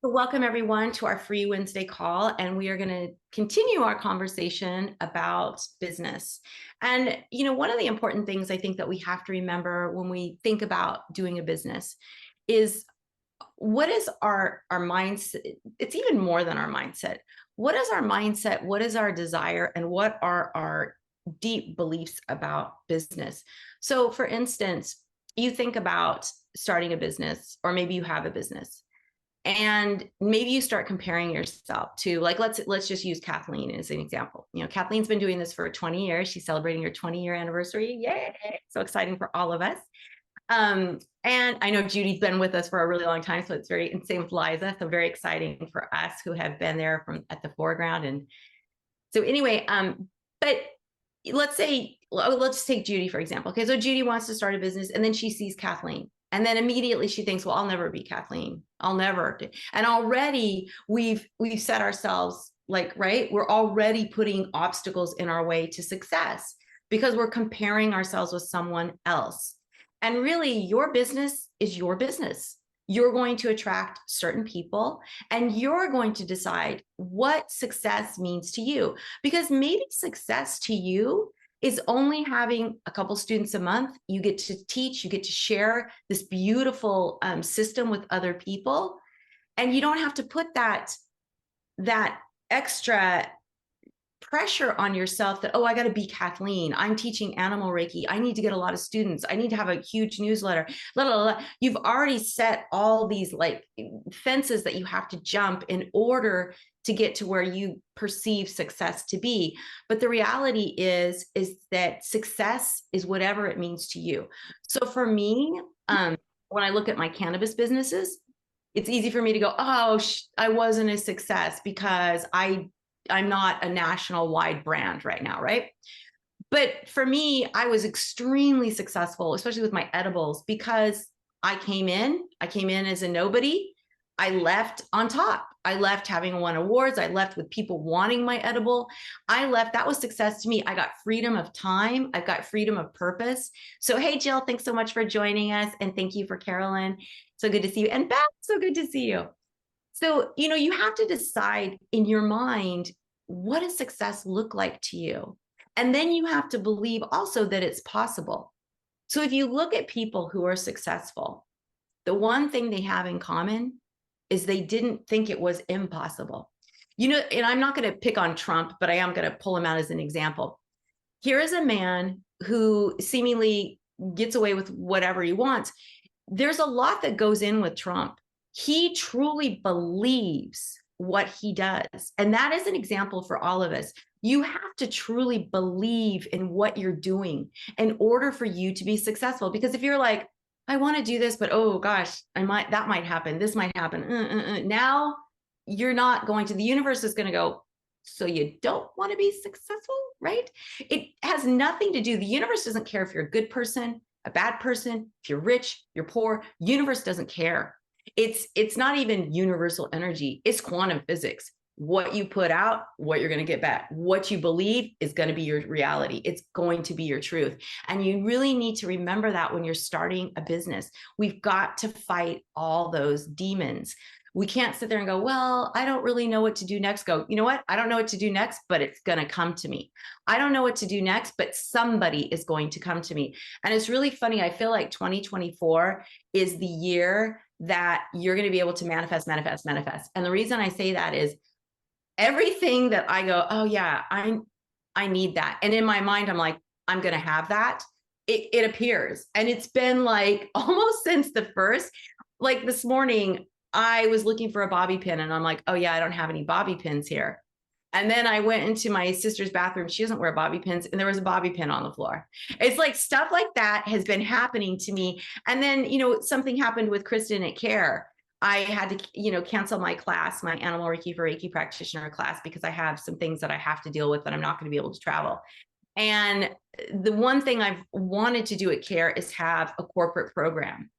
Welcome everyone to our free Wednesday call, and we are going to continue our conversation about business. And one of the important things I think that we have to remember when we think about doing a business is what is our mindset. It's even more than our mindset. What is our mindset? What is our desire? And what are our deep beliefs about business? So for instance, you think about starting a business, or maybe you have a business. And maybe you start comparing yourself to, like, let's just use Kathleen as an example. Kathleen's been doing this for 20 years. She's celebrating her 20-year anniversary. Yay! So exciting for all of us. And I know Judy's been with us for a really long time, so it's very, and same with Liza. So very exciting for us who have been there from at the foreground. And so anyway, but let's just take Judy, for example. Okay, so Judy wants to start a business, and then she sees Kathleen. And then immediately she thinks, well, I'll never be Kathleen. I'll never. And already we've set ourselves, like, right? We're already putting obstacles in our way to success because we're comparing ourselves with someone else. And really, your business is your business. You're going to attract certain people, and you're going to decide what success means to you. Because maybe success to you is only having a couple students a month. You get to teach, you get to share this beautiful system with other people. And you don't have to put that extra pressure on yourself that, oh, I got to be Kathleen. I'm teaching animal Reiki. I need to get a lot of students. I need to have a huge newsletter. Blah, blah, blah. You've already set all these like fences that you have to jump in order to get to where you perceive success to be. But the reality is that success is whatever it means to you. So for me, when I look at my cannabis businesses, it's easy for me to go, oh, I wasn't a success because I'm not a national wide brand right now, right? But for me, I was extremely successful, especially with my edibles, because I came in as a nobody. I left on top. I left having won awards. I left with people wanting my edible. That was success to me. I got freedom of time. I've got freedom of purpose. So, hey, Jill, thanks so much for joining us. And thank you for Carolyn. So good to see you. And Beth, so good to see you. So, you have to decide in your mind, what does success look like to you? And then you have to believe also that it's possible. So if you look at people who are successful, the one thing they have in common is they didn't think it was impossible. And I'm not going to pick on Trump, but I am going to pull him out as an example. Here is a man who seemingly gets away with whatever he wants. There's a lot that goes in with Trump. He truly believes what he does. And that is an example for all of us. You have to truly believe in what you're doing in order for you to be successful. Because if you're like, I want to do this, but oh gosh, that might happen. This might happen. Now you're not going to, the universe is going to go, so you don't want to be successful, right? It has nothing to do. The universe doesn't care if you're a good person, a bad person, if you're rich, you're poor. Universe doesn't care. It's not even universal energy. It's quantum physics. What you put out, what you're going to get back. What you believe is going to be your reality. It's going to be your truth. And you really need to remember that when you're starting a business. We've got to fight all those demons. We can't sit there and go, well, I don't really know what to do next. Go, you know what? I don't know what to do next, but it's going to come to me. I don't know what to do next, but somebody is going to come to me. And it's really funny. I feel like 2024 is the year that you're going to be able to manifest. And the reason I say that is everything that I go, oh yeah, I need that. And in my mind, I'm like, I'm going to have that. It appears. And it's been like almost since the first, like this morning, I was looking for a bobby pin and I'm like, oh yeah, I don't have any bobby pins here. And then I went into my sister's bathroom. She doesn't wear bobby pins. And there was a bobby pin on the floor. It's like stuff like that has been happening to me. And then, something happened with Kristen at CARE. I had to, cancel my class, my Animal Reiki for Reiki practitioner class, because I have some things that I have to deal with that I'm not going to be able to travel. And the one thing I've wanted to do at CARE is have a corporate program.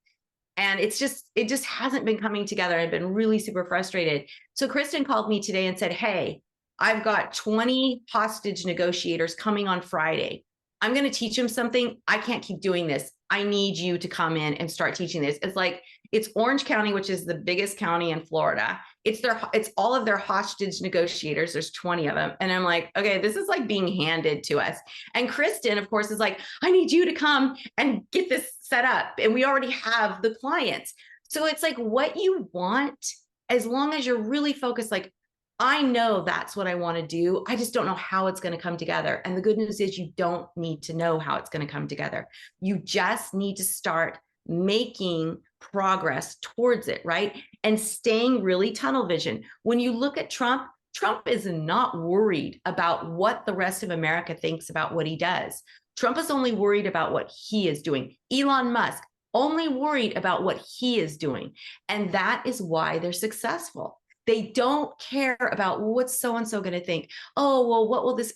And it just hasn't been coming together. I've been really super frustrated. So Kristen called me today and said, hey, I've got 20 hostage negotiators coming on Friday. I'm going to teach them something. I can't keep doing this. I need you to come in and start teaching this. It's like, it's Orange County, which is the biggest county in Florida. It's all of their hostage negotiators. There's 20 of them. And I'm like, okay, this is like being handed to us. And Kristen, of course, is like, I need you to come and get this set up. And we already have the clients. So it's like what you want, as long as you're really focused, like, I know that's what I want to do. I just don't know how it's going to come together. And the good news is you don't need to know how it's going to come together. You just need to start making progress towards it, right? And staying really tunnel vision. When you look at Trump, Trump is not worried about what the rest of America thinks about what he does. Trump is only worried about what he is doing. Elon Musk, only worried about what he is doing. And that is why they're successful. They don't care about what's so-and-so going to think. Oh, well, what will this?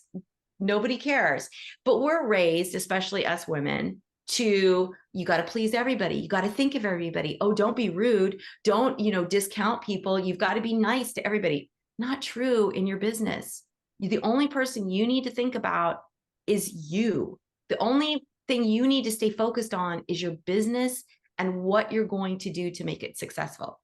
Nobody cares. But we're raised, especially us women, to, you got to please everybody. You got to think of everybody. Oh, don't be rude. Don't, discount people. You've got to be nice to everybody. Not true in your business. The only person you need to think about is you. The only thing you need to stay focused on is your business and what you're going to do to make it successful.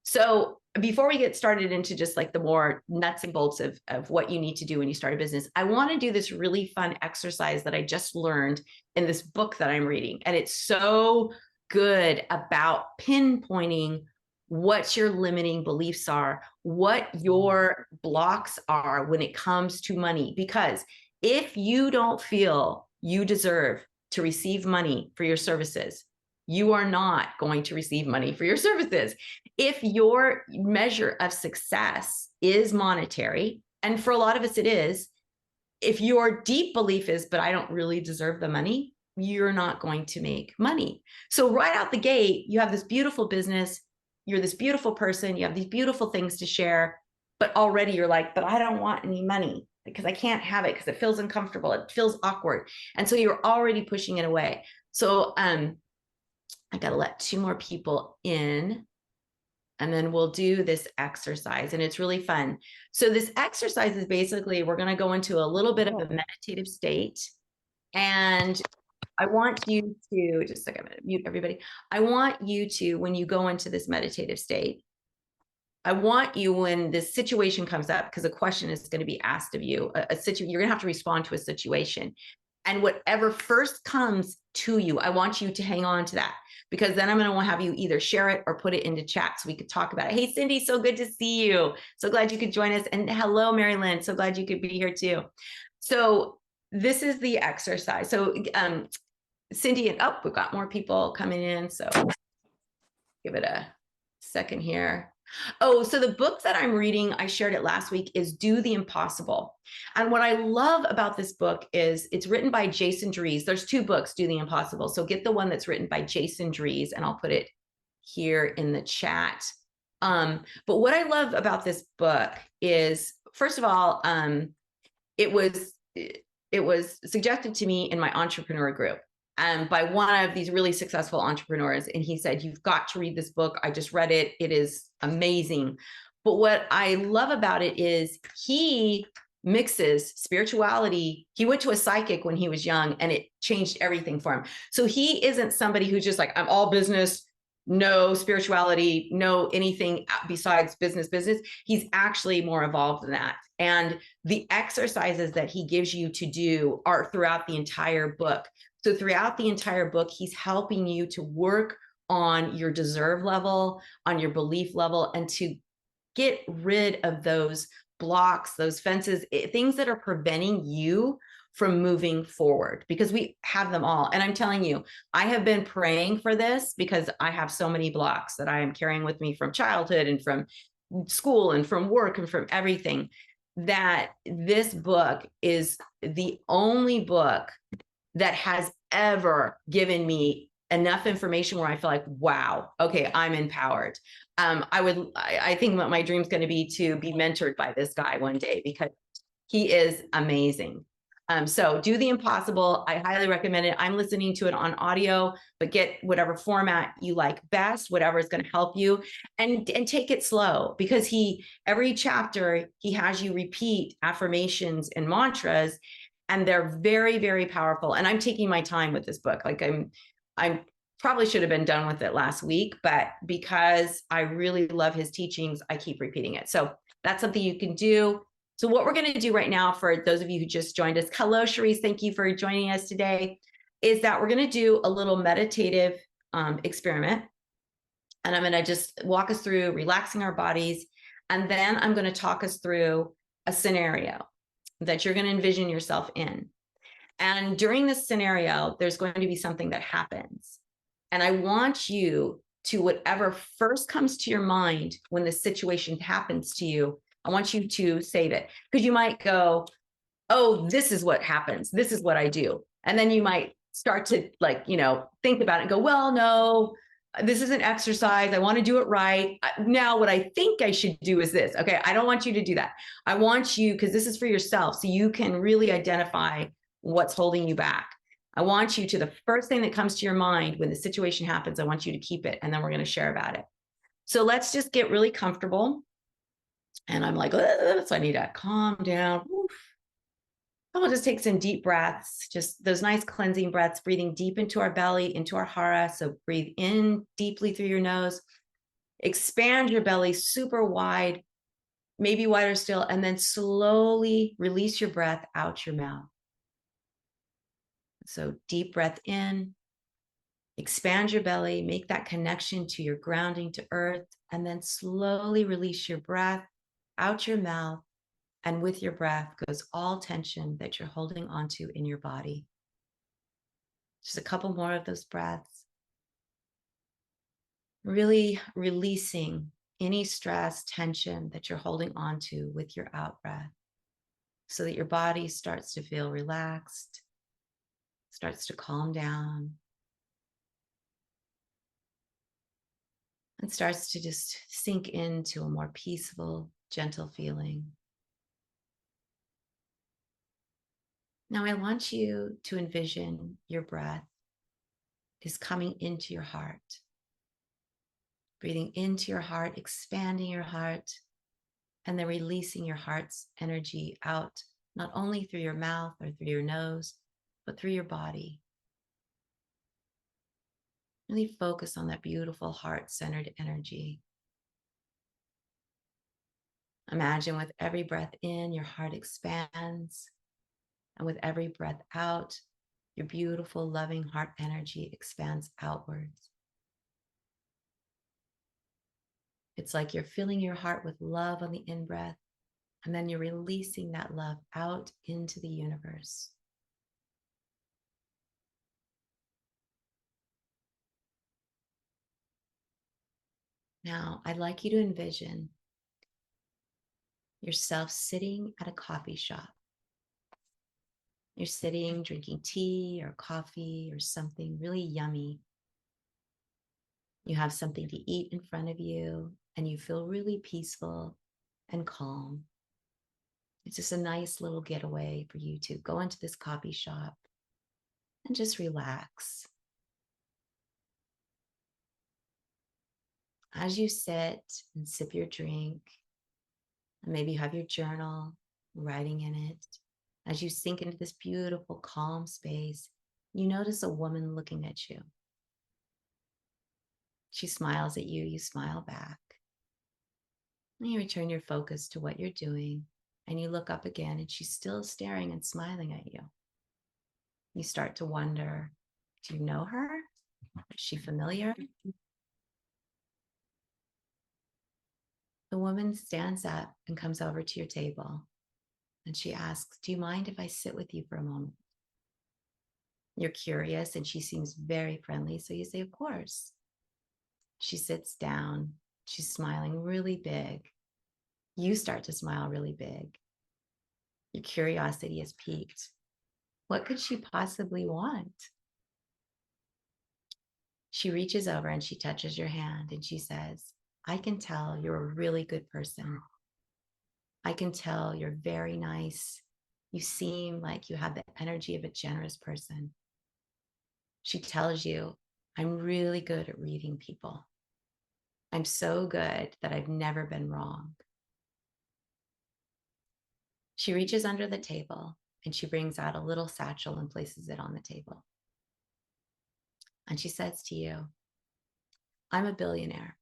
So before we get started into just like the more nuts and bolts of what you need to do when you start a business, I want to do this really fun exercise that I just learned in this book that I'm reading. And it's so good about pinpointing what your limiting beliefs are, what your blocks are when it comes to money. Because if you don't feel you deserve to receive money for your services, you are not going to receive money for your services. If your measure of success is monetary, and for a lot of us it is, if your deep belief is, but I don't really deserve the money, you're not going to make money. So right out the gate, you have this beautiful business, you're this beautiful person, you have these beautiful things to share, but already you're like, but I don't want any money because I can't have it because it feels uncomfortable, it feels awkward. And so you're already pushing it away. So I got to let 2 more people in, and then we'll do this exercise, and it's really fun. So this exercise is basically, we're going to go into a little bit of a meditative state, and I want you to, just a second, I'm going to mute everybody. I want you to, when you go into this meditative state, I want you, when this situation comes up, because a question is going to be asked of you, you're going to have to respond to a situation. And whatever first comes to you, I want you to hang on to that, because then I'm going to have you either share it or put it into chat so we could talk about it. Hey, Cindy, so good to see you. So glad you could join us. And hello, Mary Lynn. So glad you could be here too. So this is the exercise. So Cindy, and we've got more people coming in. So give it a second here. Oh, so the book that I'm reading, I shared it last week, is Do the Impossible. And what I love about this book is it's written by Jason Drees. There's 2 books, Do the Impossible. So get the one that's written by Jason Drees, and I'll put it here in the chat. But what I love about this book is, first of all, it was suggested to me in my entrepreneur group, by one of these really successful entrepreneurs. And he said, you've got to read this book. I just read it. It is amazing. But what I love about it is he mixes spirituality. He went to a psychic when he was young, and it changed everything for him. So he isn't somebody who's just like, I'm all business, no spirituality, no anything besides business. He's actually more evolved than that. And the exercises that he gives you to do are throughout the entire book. So throughout the entire book, he's helping you to work on your deserve level, on your belief level, and to get rid of those blocks, those fences, things that are preventing you from moving forward, because we have them all. And I'm telling you, I have been praying for this because I have so many blocks that I am carrying with me from childhood and from school and from work and from everything, that this book is the only book that has ever given me enough information where I feel like, wow, okay, I'm empowered. I think what my dream is going to be mentored by this guy one day, because he is amazing. So Do the Impossible. I highly recommend it. I'm listening to it on audio, but get whatever format you like best, whatever is going to help you, and take it slow, because every chapter, he has you repeat affirmations and mantras, and they're very, very powerful. And I'm taking my time with this book. Like I probably should have been done with it last week, but because I really love his teachings, I keep repeating it. So that's something you can do. So what we're going to do right now, for those of you who just joined us, hello, Cherise, thank you for joining us today, is that we're going to do a little meditative experiment. And I'm going to just walk us through relaxing our bodies. And then I'm going to talk us through a scenario that you're going to envision yourself in. And during this scenario, there's going to be something that happens. And I want you to, whatever first comes to your mind when the situation happens to you, I want you to say that, because you might go, oh, this is what happens. This is what I do. And then you might start to, like, think about it and go, well, no, this is an exercise. I want to do it right. Now, what I think I should do is this. Okay. I don't want you to do that. I want you, because this is for yourself, so you can really identify what's holding you back. I want you to, the first thing that comes to your mind when the situation happens, I want you to keep it. And then we're going to share about it. So let's just get really comfortable. And I'm like, so I need to calm down. Oof. We'll just take some deep breaths, just those nice cleansing breaths, breathing deep into our belly, into our hara. So breathe in deeply through your nose, expand your belly super wide, maybe wider still, and then slowly release your breath out your mouth. So deep breath in, expand your belly, make that connection to your grounding to earth, and then slowly release your breath out your mouth. And with your breath goes all tension that you're holding onto in your body. Just a couple more of those breaths. Really releasing any stress, tension that you're holding onto with your out breath, so that your body starts to feel relaxed, starts to calm down, and starts to just sink into a more peaceful, gentle feeling. Now, I want you to envision your breath is coming into your heart. Breathing into your heart, expanding your heart, and then releasing your heart's energy out, not only through your mouth or through your nose, but through your body. Really focus on that beautiful heart-centered energy. Imagine with every breath in, your heart expands. And with every breath out, your beautiful, loving heart energy expands outwards. It's like you're filling your heart with love on the in-breath, and then you're releasing that love out into the universe. Now, I'd like you to envision yourself sitting at a coffee shop. You're sitting, drinking tea or coffee or something really yummy. You have something to eat in front of you, and you feel really peaceful and calm. It's just a nice little getaway for you to go into this coffee shop and just relax. As you sit and sip your drink, and maybe you have your journal, writing in it, as you sink into this beautiful, calm space, you notice a woman looking at you. She smiles at you, you smile back. And you return your focus to what you're doing, and you look up again, and she's still staring and smiling at you. You start to wonder, do you know her? Is she familiar? The woman stands up and comes over to your table, and she asks, do you mind if I sit with you for a moment? You're curious, and she seems very friendly, so you say, of course. She sits down. She's smiling really big. You start to smile really big. Your curiosity is piqued. What could she possibly want? She reaches over and she touches your hand, and she says, I can tell you're a really good person. I can tell you're very nice. You seem like you have the energy of a generous person. She tells you, I'm really good at reading people. I'm so good that I've never been wrong. She reaches under the table and she brings out a little satchel and places it on the table. and she says to you, I'm a billionaire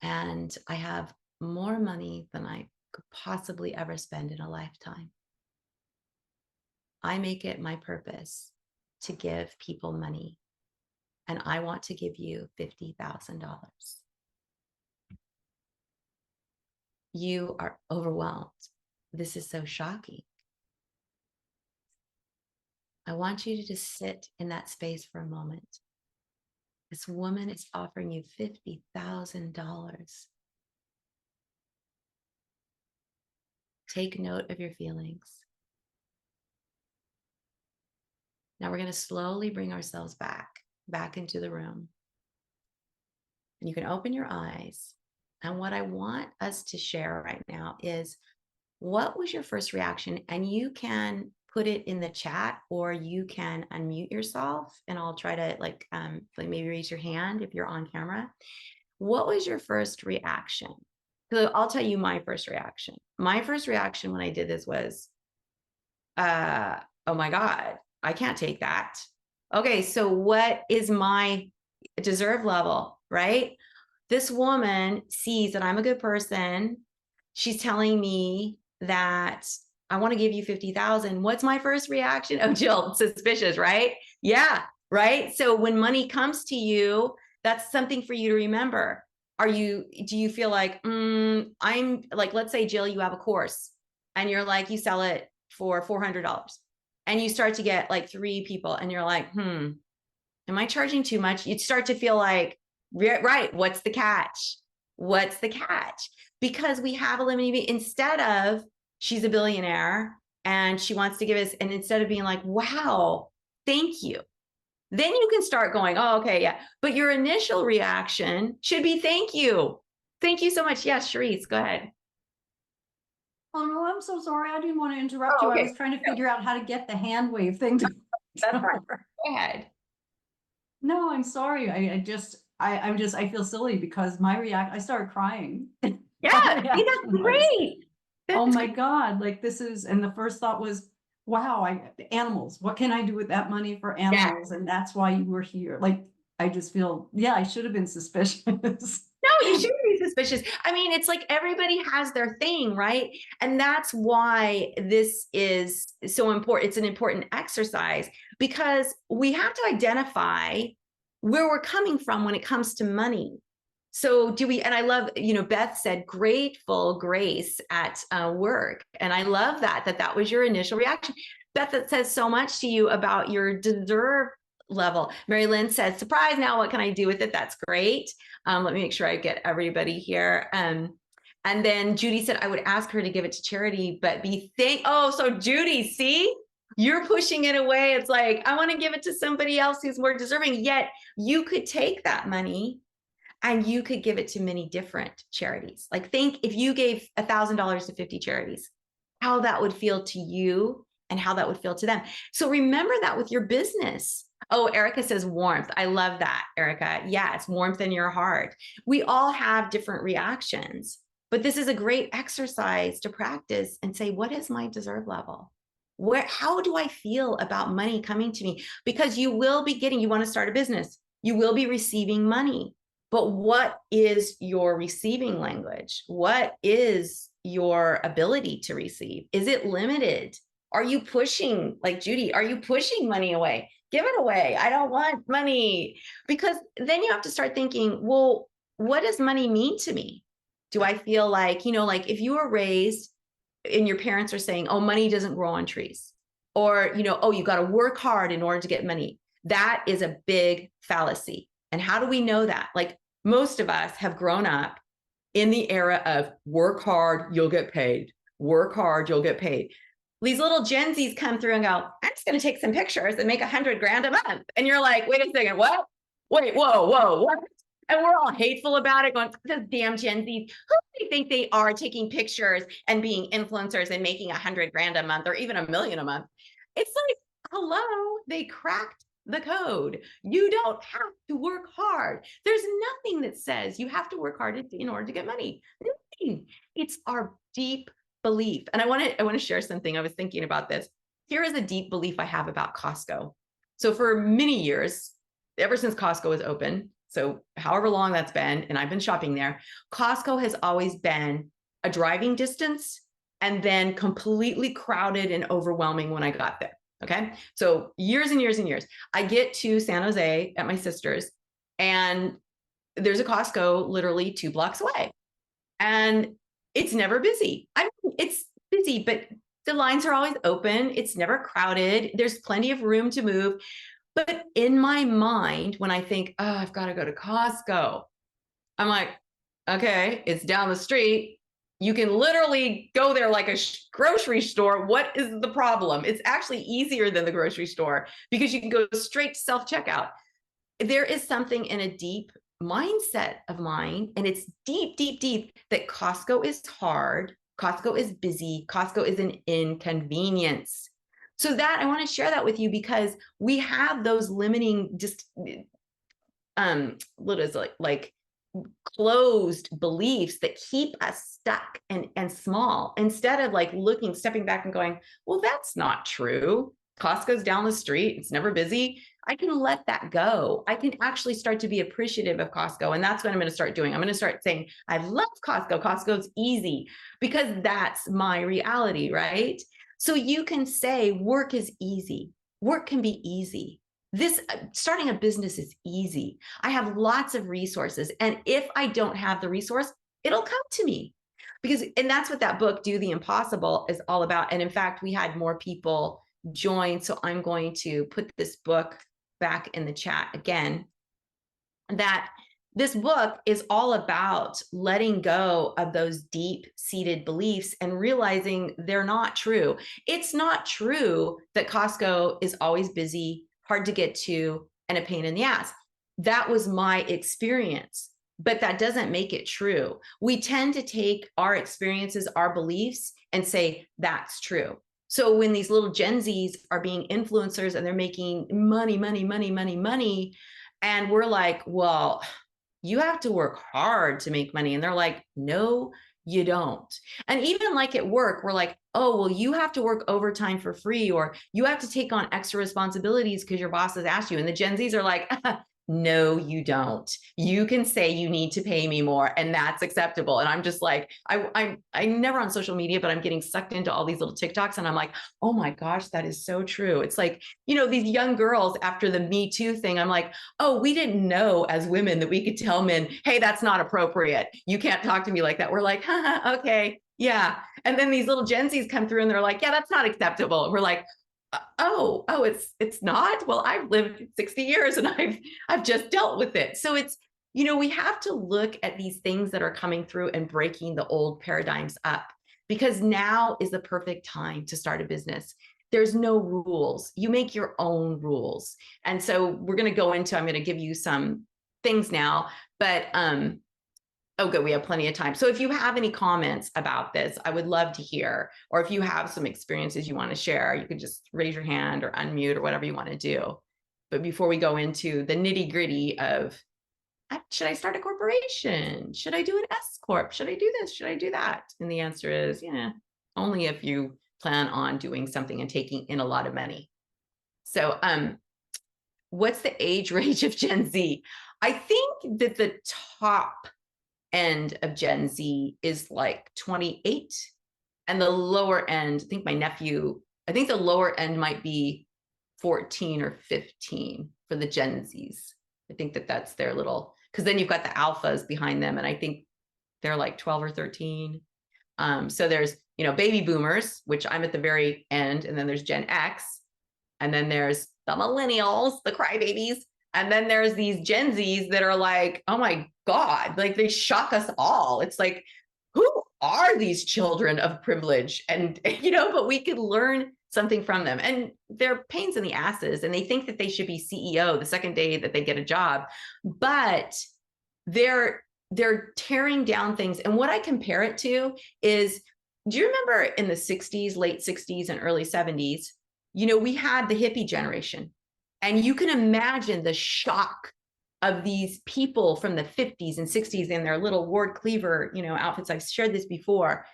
and I have more money than I could possibly ever spend in a lifetime. I make it my purpose to give people money, and I want to give you $50,000. You are overwhelmed. This is so shocking. I want you to just sit in that space for a moment. This woman is offering you $50,000. Take note of your feelings. Now we're going to slowly bring ourselves back into the room. And you can open your eyes. And what I want us to share right now is, what was your first reaction? And you can put it in the chat, or you can unmute yourself and I'll try to like maybe raise your hand if you're on camera. What was your first reaction? So I'll tell you my first reaction. My first reaction when I did this was, oh my God, I can't take that. Okay, so what is my deserve level, right? This woman sees that I'm a good person. She's telling me that I want to give you 50,000. What's my first reaction? Oh, Jill, suspicious, right? Yeah, right. So when money comes to you, that's something for you to remember. Do you feel like, I'm like, let's say, Jill, you have a course and you're like, you sell it for $400 and you start to get like 3 people and you're like, am I charging too much? You'd start to feel like, right, what's the catch? What's the catch? Because we have a limiting, instead of she's a billionaire and she wants to give us, and instead of being like, wow, thank you, then you can start going, oh, okay, yeah. But your initial reaction should be, thank you. Thank you so much. Yes, Charisse, go ahead. Oh, no, I'm so sorry. I didn't want to interrupt you. Okay. I was trying to figure out how to get the hand wave thing to That's fine. Go ahead. No, I'm sorry. I feel silly because I started crying. Yeah, that's great. Oh my God, like this is, and the first thought was, wow, animals, what can I do with that money for animals? And that's why you were here. Like, I just feel, yeah, I should have been suspicious. No, you shouldn't be suspicious. I mean, it's like everybody has their thing, right? And that's why this is so important. It's an important exercise because we have to identify where we're coming from when it comes to money. So and I love, Beth said grateful grace at work. And I love that was your initial reaction. Beth, that says so much to you about your deserve level. Mary Lynn says, surprise, now what can I do with it? That's great. Let me make sure I get everybody here. And then Judy said, I would ask her to give it to charity, but so Judy, see, you're pushing it away. It's like, I want to give it to somebody else who's more deserving. Yet you could take that money and you could give it to many different charities. Like, think if you gave $1,000 to 50 charities, how that would feel to you and how that would feel to them. So remember that with your business. Oh, Erica says warmth. I love that, Erica. Yes, warmth in your heart. We all have different reactions, but this is a great exercise to practice and say, what is my deserve level? How do I feel about money coming to me? Because you will be you want to start a business, you will be receiving money. But what is your receiving language? What is your ability to receive? Is it limited? Are you pushing, like Judy, are you pushing money away? Give it away. I don't want money. Because then you have to start thinking, well, what does money mean to me? Do I feel like, like if you were raised and your parents are saying, oh, money doesn't grow on trees, or, oh, you got to work hard in order to get money. That is a big fallacy. And how do we know that? Like, most of us have grown up in the era of work hard, you'll get paid. Work hard, you'll get paid. These little Gen Zs come through and go, I'm just going to take some pictures and make $100,000 a month. And you're like, wait a second, what? Wait, whoa, what? And we're all hateful about it, going, those damn Gen Zs, who do they think they are, taking pictures and being influencers and making $100,000 a month or even $1 million a month? It's like, hello, they cracked the code. You don't have to work hard. There's nothing that says you have to work hard in order to get money. Nothing. It's our deep belief. And I want to share something. I was thinking about this. Here is a deep belief I have about Costco. So for many years, ever since Costco was open, so however long that's been, and I've been shopping there, Costco has always been a driving distance and then completely crowded and overwhelming when I got there. Okay. So years and years and years. I get to San Jose at my sister's, and there's a Costco literally 2 blocks away. And it's never busy. I mean, it's busy, but the lines are always open. It's never crowded. There's plenty of room to move. But in my mind, when I think, oh, I've got to go to Costco, I'm like, okay, it's down the street. You can literally go there like a grocery store. What is the problem? It's actually easier than the grocery store because you can go straight to self-checkout. There is something in a deep mindset of mine, and it's deep, deep, deep, that Costco is hard, Costco is busy, Costco is an inconvenience. So that I want to share that with you because we have those limiting just what is it, like closed beliefs that keep us stuck and small, instead of like stepping back and going, well, that's not true. Costco's down the street. It's never busy. I can let that go. I can actually start to be appreciative of Costco. And that's what I'm going to start doing. I'm going to start saying, I love Costco. Costco's easy, because that's my reality, right? So you can say work is easy. Work can be easy. This starting a business is easy. I have lots of resources. And if I don't have the resource, it'll come to me. And that's what that book, Do the Impossible, is all about. And in fact, we had more people join. So I'm going to put this book back in the chat again. That this book is all about letting go of those deep-seated beliefs and realizing they're not true. It's not true that Costco is always busy, hard to get to, and a pain in the ass. That was my experience, but that doesn't make it true. We tend to take our experiences, our beliefs, and say that's true. So when these little Gen Zs are being influencers and they're making money, money, money, money, money, and we're like, well, you have to work hard to make money. And they're like, no, you don't. And even like at work, we're like, oh, well, you have to work overtime for free, or you have to take on extra responsibilities because your boss has asked you. And the Gen Zs are like, no, you don't. You can say you need to pay me more, and that's acceptable. And I'm just like, I'm never on social media, but I'm getting sucked into all these little TikToks, and I'm like, oh my gosh, that is so true. It's like, these young girls after the Me Too thing, I'm like, oh, we didn't know as women that we could tell men, hey, that's not appropriate. You can't talk to me like that. We're like, haha, okay, yeah. And then these little Gen Zs come through and they're like, yeah, that's not acceptable. We're like, oh, it's not. Well, I've lived 60 years and I've just dealt with it. So it's, we have to look at these things that are coming through and breaking the old paradigms up, because now is the perfect time to start a business. There's no rules. You make your own rules. And so I'm going to give you some things now, but oh, good. We have plenty of time. So if you have any comments about this, I would love to hear. Or if you have some experiences you want to share, you can just raise your hand or unmute or whatever you want to do. But before we go into the nitty gritty of, should I start a corporation? Should I do an S Corp? Should I do this? Should I do that? And the answer is, yeah, only if you plan on doing something and taking in a lot of money. So what's the age range of Gen Z? I think that the top end of Gen Z is like 28, and the lower end, I think the lower end might be 14 or 15 for the Gen Zs. I think that's their little, because then you've got the alphas behind them, and I think they're like 12 or 13. So there's, baby boomers, which I'm at the very end, and then there's Gen X, and then there's the millennials, the crybabies. And then there's these Gen Zs that are like, oh my God, like they shock us all. It's like, who are these children of privilege? And, but we could learn something from them. And they're pains in the asses, and they think that they should be CEO the second day that they get a job. But they're tearing down things. And what I compare it to is, do you remember in the 60s, late 60s and early 70s, we had the hippie generation. And you can imagine the shock of these people from the 50s and 60s in their little Ward Cleaver, outfits. I've shared this before.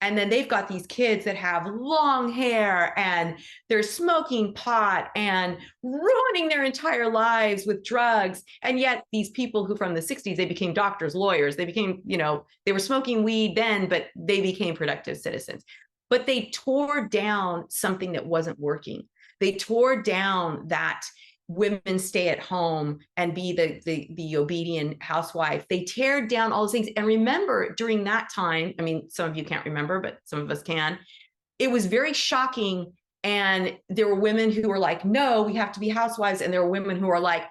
And then they've got these kids that have long hair and they're smoking pot and ruining their entire lives with drugs. And yet these people who from the 60s, they became doctors, lawyers, they became, they were smoking weed then, but they became productive citizens. But they tore down something that wasn't working. They tore down that women stay at home and be the obedient housewife. They tear down all those things. And remember, during that time, I mean, some of you can't remember, but some of us can. It was very shocking. And there were women who were like, no, we have to be housewives. And there were women who are like,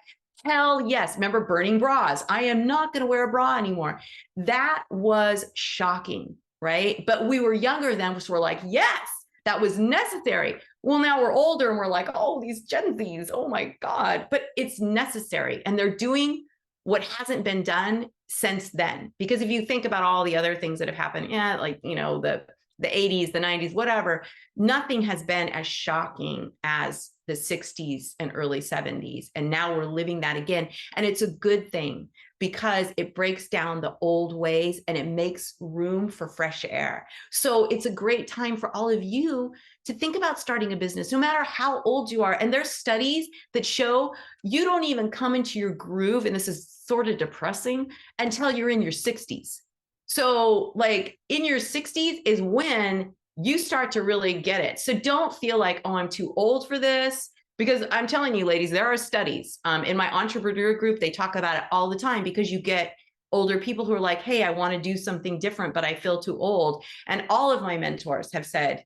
hell yes. Remember burning bras. I am not going to wear a bra anymore. That was shocking, right? But we were younger then, so we're like, yes, that was necessary. Well, now we're older and we're like, oh, these Gen Zs, oh my God. But it's necessary. And they're doing what hasn't been done since then. Because if you think about all the other things that have happened, like, the 80s, the 90s, whatever, nothing has been as shocking as the 60s and early 70s. And now we're living that again. And it's a good thing because it breaks down the old ways and it makes room for fresh air. So it's a great time for all of you to think about starting a business, no matter how old you are. And there's studies that show you don't even come into your groove, and this is sort of depressing, until you're in your 60s. So like in your 60s is when you start to really get it. So don't feel like, oh, I'm too old for this. Because I'm telling you, ladies, there are studies in my entrepreneur group. They talk about it all the time because you get older people who are like, hey, I want to do something different, but I feel too old. And all of my mentors have said,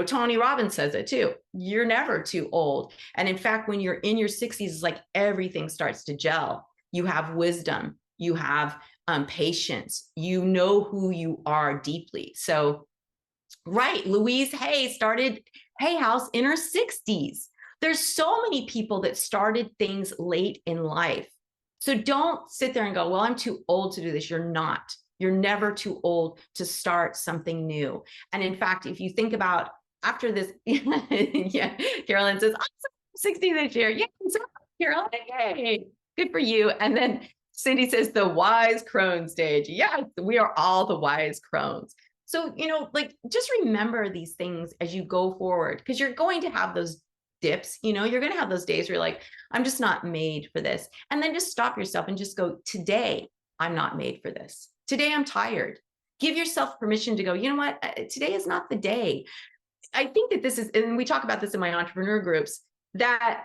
Tony Robbins says it too. You're never too old. And in fact, when you're in your 60s, it's like everything starts to gel. You have wisdom, you have patience, you know who you are deeply. So, right, Louise Hay started Hay House in her 60s. There's so many people that started things late in life. So don't sit there and go, well, I'm too old to do this. You're not. You're never too old to start something new. And in fact, if you think about after this, yeah, Carolyn says, I'm 60 this year. Yeah, so Carolyn, yay, good for you. And then Cindy says the wise crone stage. Yes, we are all the wise crones. So, just remember these things as you go forward, because you're going to have those dips, you're going to have those days where you're like, I'm just not made for this. And then just stop yourself and just go, today, I'm not made for this. Today, I'm tired. Give yourself permission to go, you know what? Today is not the day. I think that this is, and we talk about this in my entrepreneur groups, that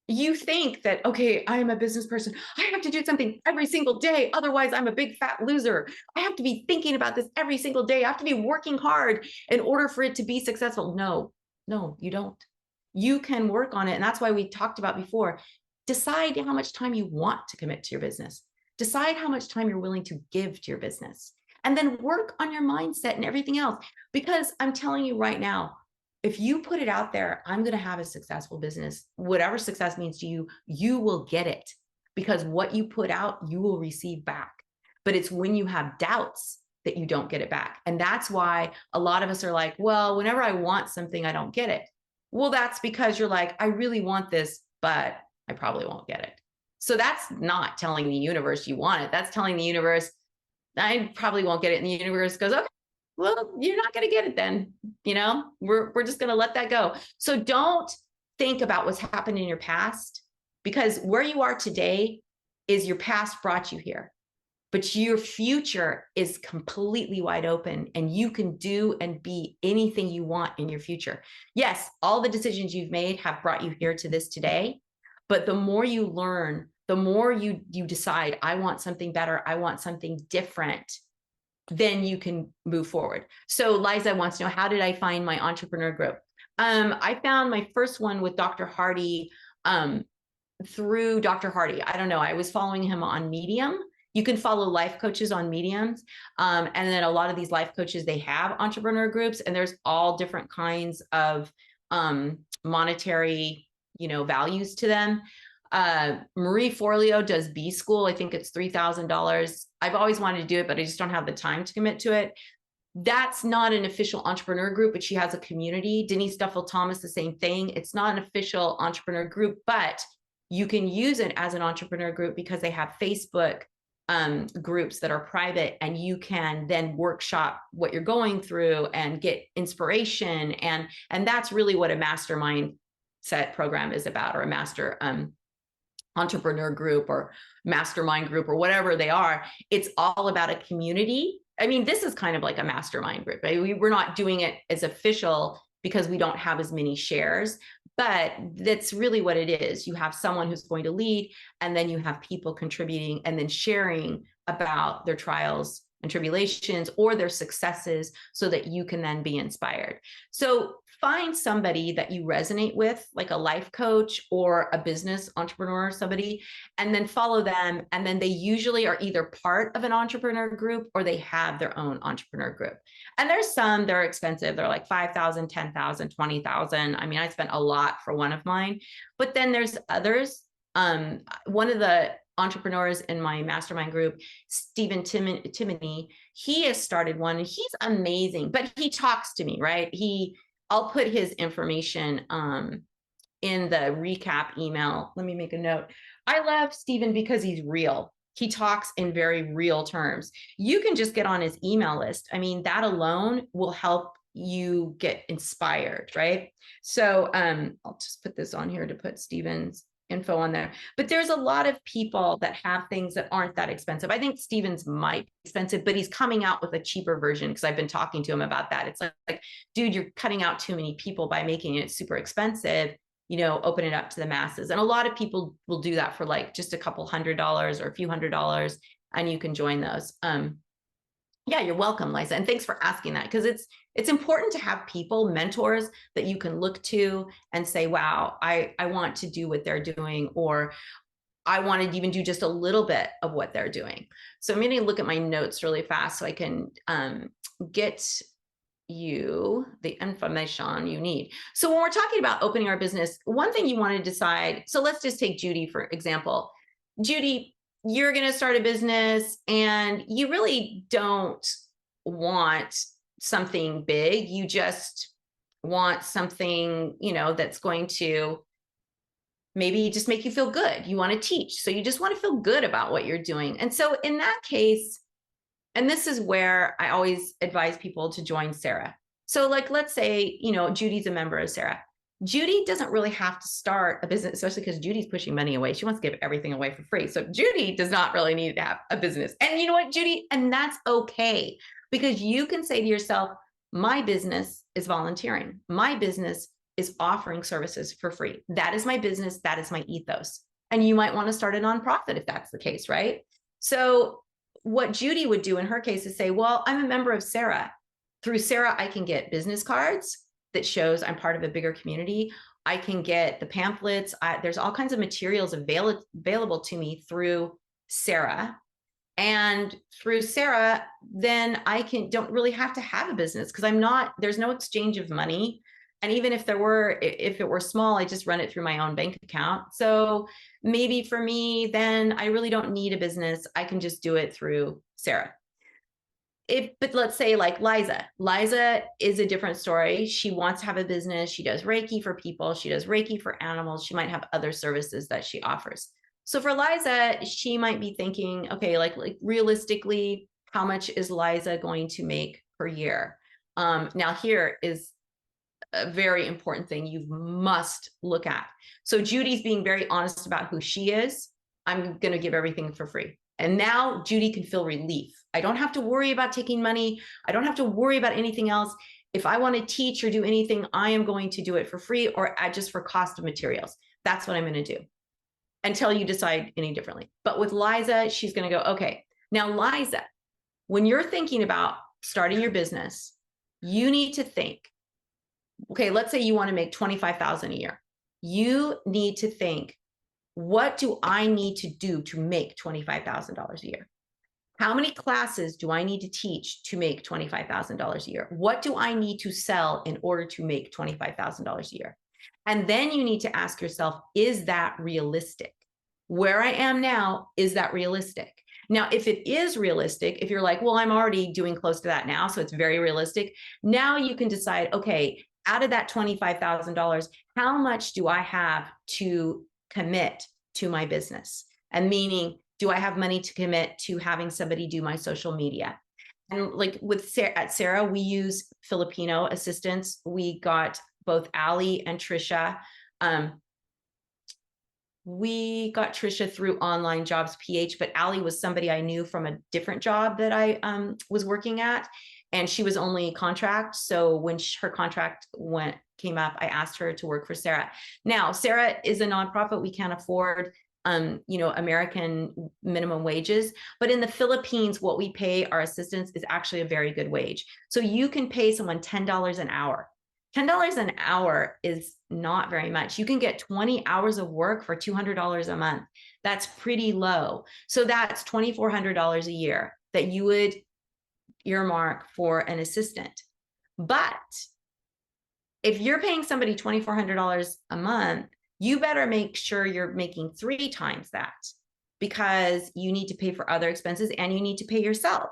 you think that, okay, I am a business person. I have to do something every single day. Otherwise, I'm a big fat loser. I have to be thinking about this every single day. I have to be working hard in order for it to be successful. No, you don't. You can work on it. And that's why we talked about before. Decide how much time you want to commit to your business. Decide how much time you're willing to give to your business. And then work on your mindset and everything else. Because I'm telling you right now, if you put it out there, I'm going to have a successful business, whatever success means to you, you will get it, because what you put out, you will receive back. But it's when you have doubts that you don't get it back. And that's why a lot of us are like, well, whenever I want something, I don't get it. Well, that's because you're like, I really want this, but I probably won't get it. So that's not telling the universe you want it. That's telling the universe, I probably won't get it. And the universe goes, okay, well, you're not going to get it then. We're just going to let that go. So don't think about what's happened in your past, because where you are today is your past brought you here, but your future is completely wide open, and you can do and be anything you want in your future. Yes, all the decisions you've made have brought you here to this today, but the more you learn, the more you decide, I want something better, I want something different, then you can move forward. So Liza wants to know, how did I find my entrepreneur group? I found my first one with Dr. Hardy through Dr. Hardy. I don't know. I was following him on Medium. You can follow life coaches on Mediums. And then a lot of these life coaches, they have entrepreneur groups, and there's all different kinds of monetary, values to them. Marie Forleo does B School. I think it's $3,000. I've always wanted to do it, but I just don't have the time to commit to it. That's not an official entrepreneur group, but she has a community. Denise Duffield Thomas, the same thing. It's not an official entrepreneur group, but you can use it as an entrepreneur group because they have Facebook groups that are private, and you can then workshop what you're going through and get inspiration. And that's really what a mastermind set program is about, or a master entrepreneur group or mastermind group or whatever they are. It's all about a community. I mean, this is kind of like a mastermind group, right? We're not doing it as official because we don't have as many shares, but that's really what it is. You have someone who's going to lead, and then you have people contributing and then sharing about their trials and tribulations or their successes, so that you can then be inspired. So find somebody that you resonate with, like a life coach or a business entrepreneur, somebody, and then follow them. And then they usually are either part of an entrepreneur group or they have their own entrepreneur group. And there's some that are expensive. They're like 5,000, 10,000, 20,000. I mean, I spent a lot for one of mine, but then there's others. One of the entrepreneurs in my mastermind group, Stephen Timoney, he has started one, and he's amazing, but he talks to me, right? I'll put his information in the recap email. Let me make a note. I love Stephen because he's real. He talks in very real terms. You can just get on his email list. I mean, that alone will help you get inspired, right? So I'll just put this on here to put Stephen's info on there. But there's a lot of people that have things that aren't that expensive. I think Stevens might be expensive, but he's coming out with a cheaper version, because I've been talking to him about that. It's like, dude, you're cutting out too many people by making it super expensive. Open it up to the masses. And a lot of people will do that for like just a couple $100 or a few $100s, and you can join those. Yeah, you're welcome, Liza. And thanks for asking that, because it's important to have people, mentors that you can look to and say, wow, I want to do what they're doing, or I want to even do just a little bit of what they're doing. So I'm going to look at my notes really fast so I can get you the information you need. So when we're talking about opening our business, one thing you want to decide, so let's just take Judy, for example. Judy, you're going to start a business and you really don't want something big. You just want something, that's going to maybe just make you feel good. You want to teach. So you just want to feel good about what you're doing. And so in that case, and this is where I always advise people to join Sarah. So like, let's say, Judy's a member of Sarah. Judy doesn't really have to start a business, especially because Judy's pushing money away. She wants to give everything away for free. So Judy does not really need to have a business. And you know what, Judy? And that's okay, because you can say to yourself, my business is volunteering. My business is offering services for free. That is my business. That is my ethos. And you might want to start a nonprofit if that's the case, right? So what Judy would do in her case is say, well, I'm a member of Sarah. Through Sarah, I can get business cards that shows I'm part of a bigger community. I can get the pamphlets. There's all kinds of materials available to me through Sarah. And through Sarah, then don't really have to have a business, because there's no exchange of money. And even if it were small, I just run it through my own bank account. So maybe for me, then I really don't need a business. I can just do it through Sarah. But let's say like Liza is a different story. She wants to have a business. She does Reiki for people. She does Reiki for animals. She might have other services that she offers. So for Liza, she might be thinking, okay, like realistically, how much is Liza going to make per year? Now here is a very important thing you must look at. So Judy's being very honest about who she is. I'm going to give everything for free. And now Judy can feel relief. I don't have to worry about taking money. I don't have to worry about anything else. If I want to teach or do anything, I am going to do it for free or just for cost of materials. That's what I'm going to do until you decide any differently. But with Liza, she's going to go, okay, now Liza, when you're thinking about starting your business, you need to think, okay, let's say you want to make $25,000 a year. You need to think, what do I need to do to make $25,000 a year? How many classes do I need to teach to make $25,000 a year? What do I need to sell in order to make $25,000 a year? And then you need to ask yourself, is that realistic? Where I am now, is that realistic? Now, if it is realistic, if you're like, well, I'm already doing close to that now, so it's very realistic. Now you can decide, okay, out of that $25,000, how much do I have to commit to my business? And meaning, do I have money to commit to having somebody do my social media? And like with Sarah, at Sarah, we use Filipino assistants. We got both Ali and Trisha. We got Trisha through Online Jobs PH, but Ali was somebody I knew from a different job that I was working at, and she was only contract. So when her contract came up, I asked her to work for Sarah. Now, Sarah is a nonprofit. We can't afford American minimum wages. But in the Philippines, what we pay our assistants is actually a very good wage. So you can pay someone $10 an hour. $10 an hour is not very much. You can get 20 hours of work for $200 a month. That's pretty low. So that's $2,400 a year that you would earmark for an assistant. But if you're paying somebody $2,400 a month, you better make sure you're making 3 times that, because you need to pay for other expenses and you need to pay yourself.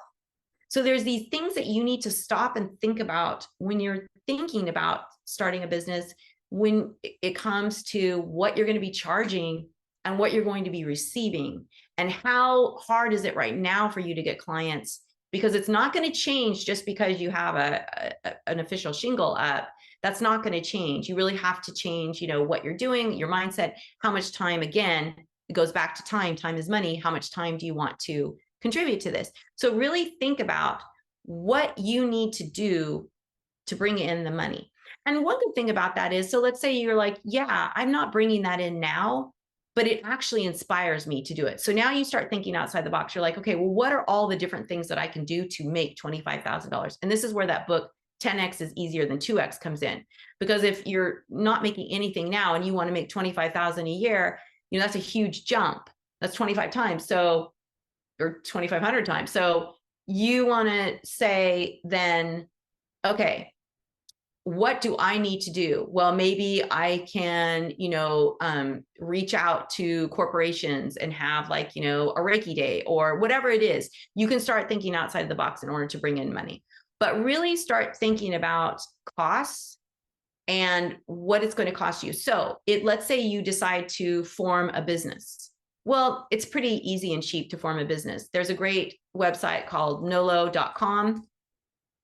So there's these things that you need to stop and think about when you're thinking about starting a business, when it comes to what you're going to be charging and what you're going to be receiving, and how hard is it right now for you to get clients, because it's not going to change just because you have an official shingle up. That's not going to change. You really have to change, what you're doing, your mindset, how much time. Again, it goes back to time. Time is money. How much time do you want to contribute to this? So really think about what you need to do to bring in the money. And one good thing about that is, so let's say you're like, yeah, I'm not bringing that in now, but it actually inspires me to do it. So now you start thinking outside the box. You're like, okay, well, what are all the different things that I can do to make $25,000? And this is where that book, 10X is easier than 2X, comes in. Because if you're not making anything now and you want to make 25,000 a year, that's a huge jump. That's 25 times. So, or 2,500 times. So you want to say then, okay, what do I need to do? Well, maybe I can, reach out to corporations and have a Reiki day or whatever it is. You can start thinking outside the box in order to bring in money, but really start thinking about costs and what it's going to cost you. So let's say you decide to form a business. Well, it's pretty easy and cheap to form a business. There's a great website called nolo.com.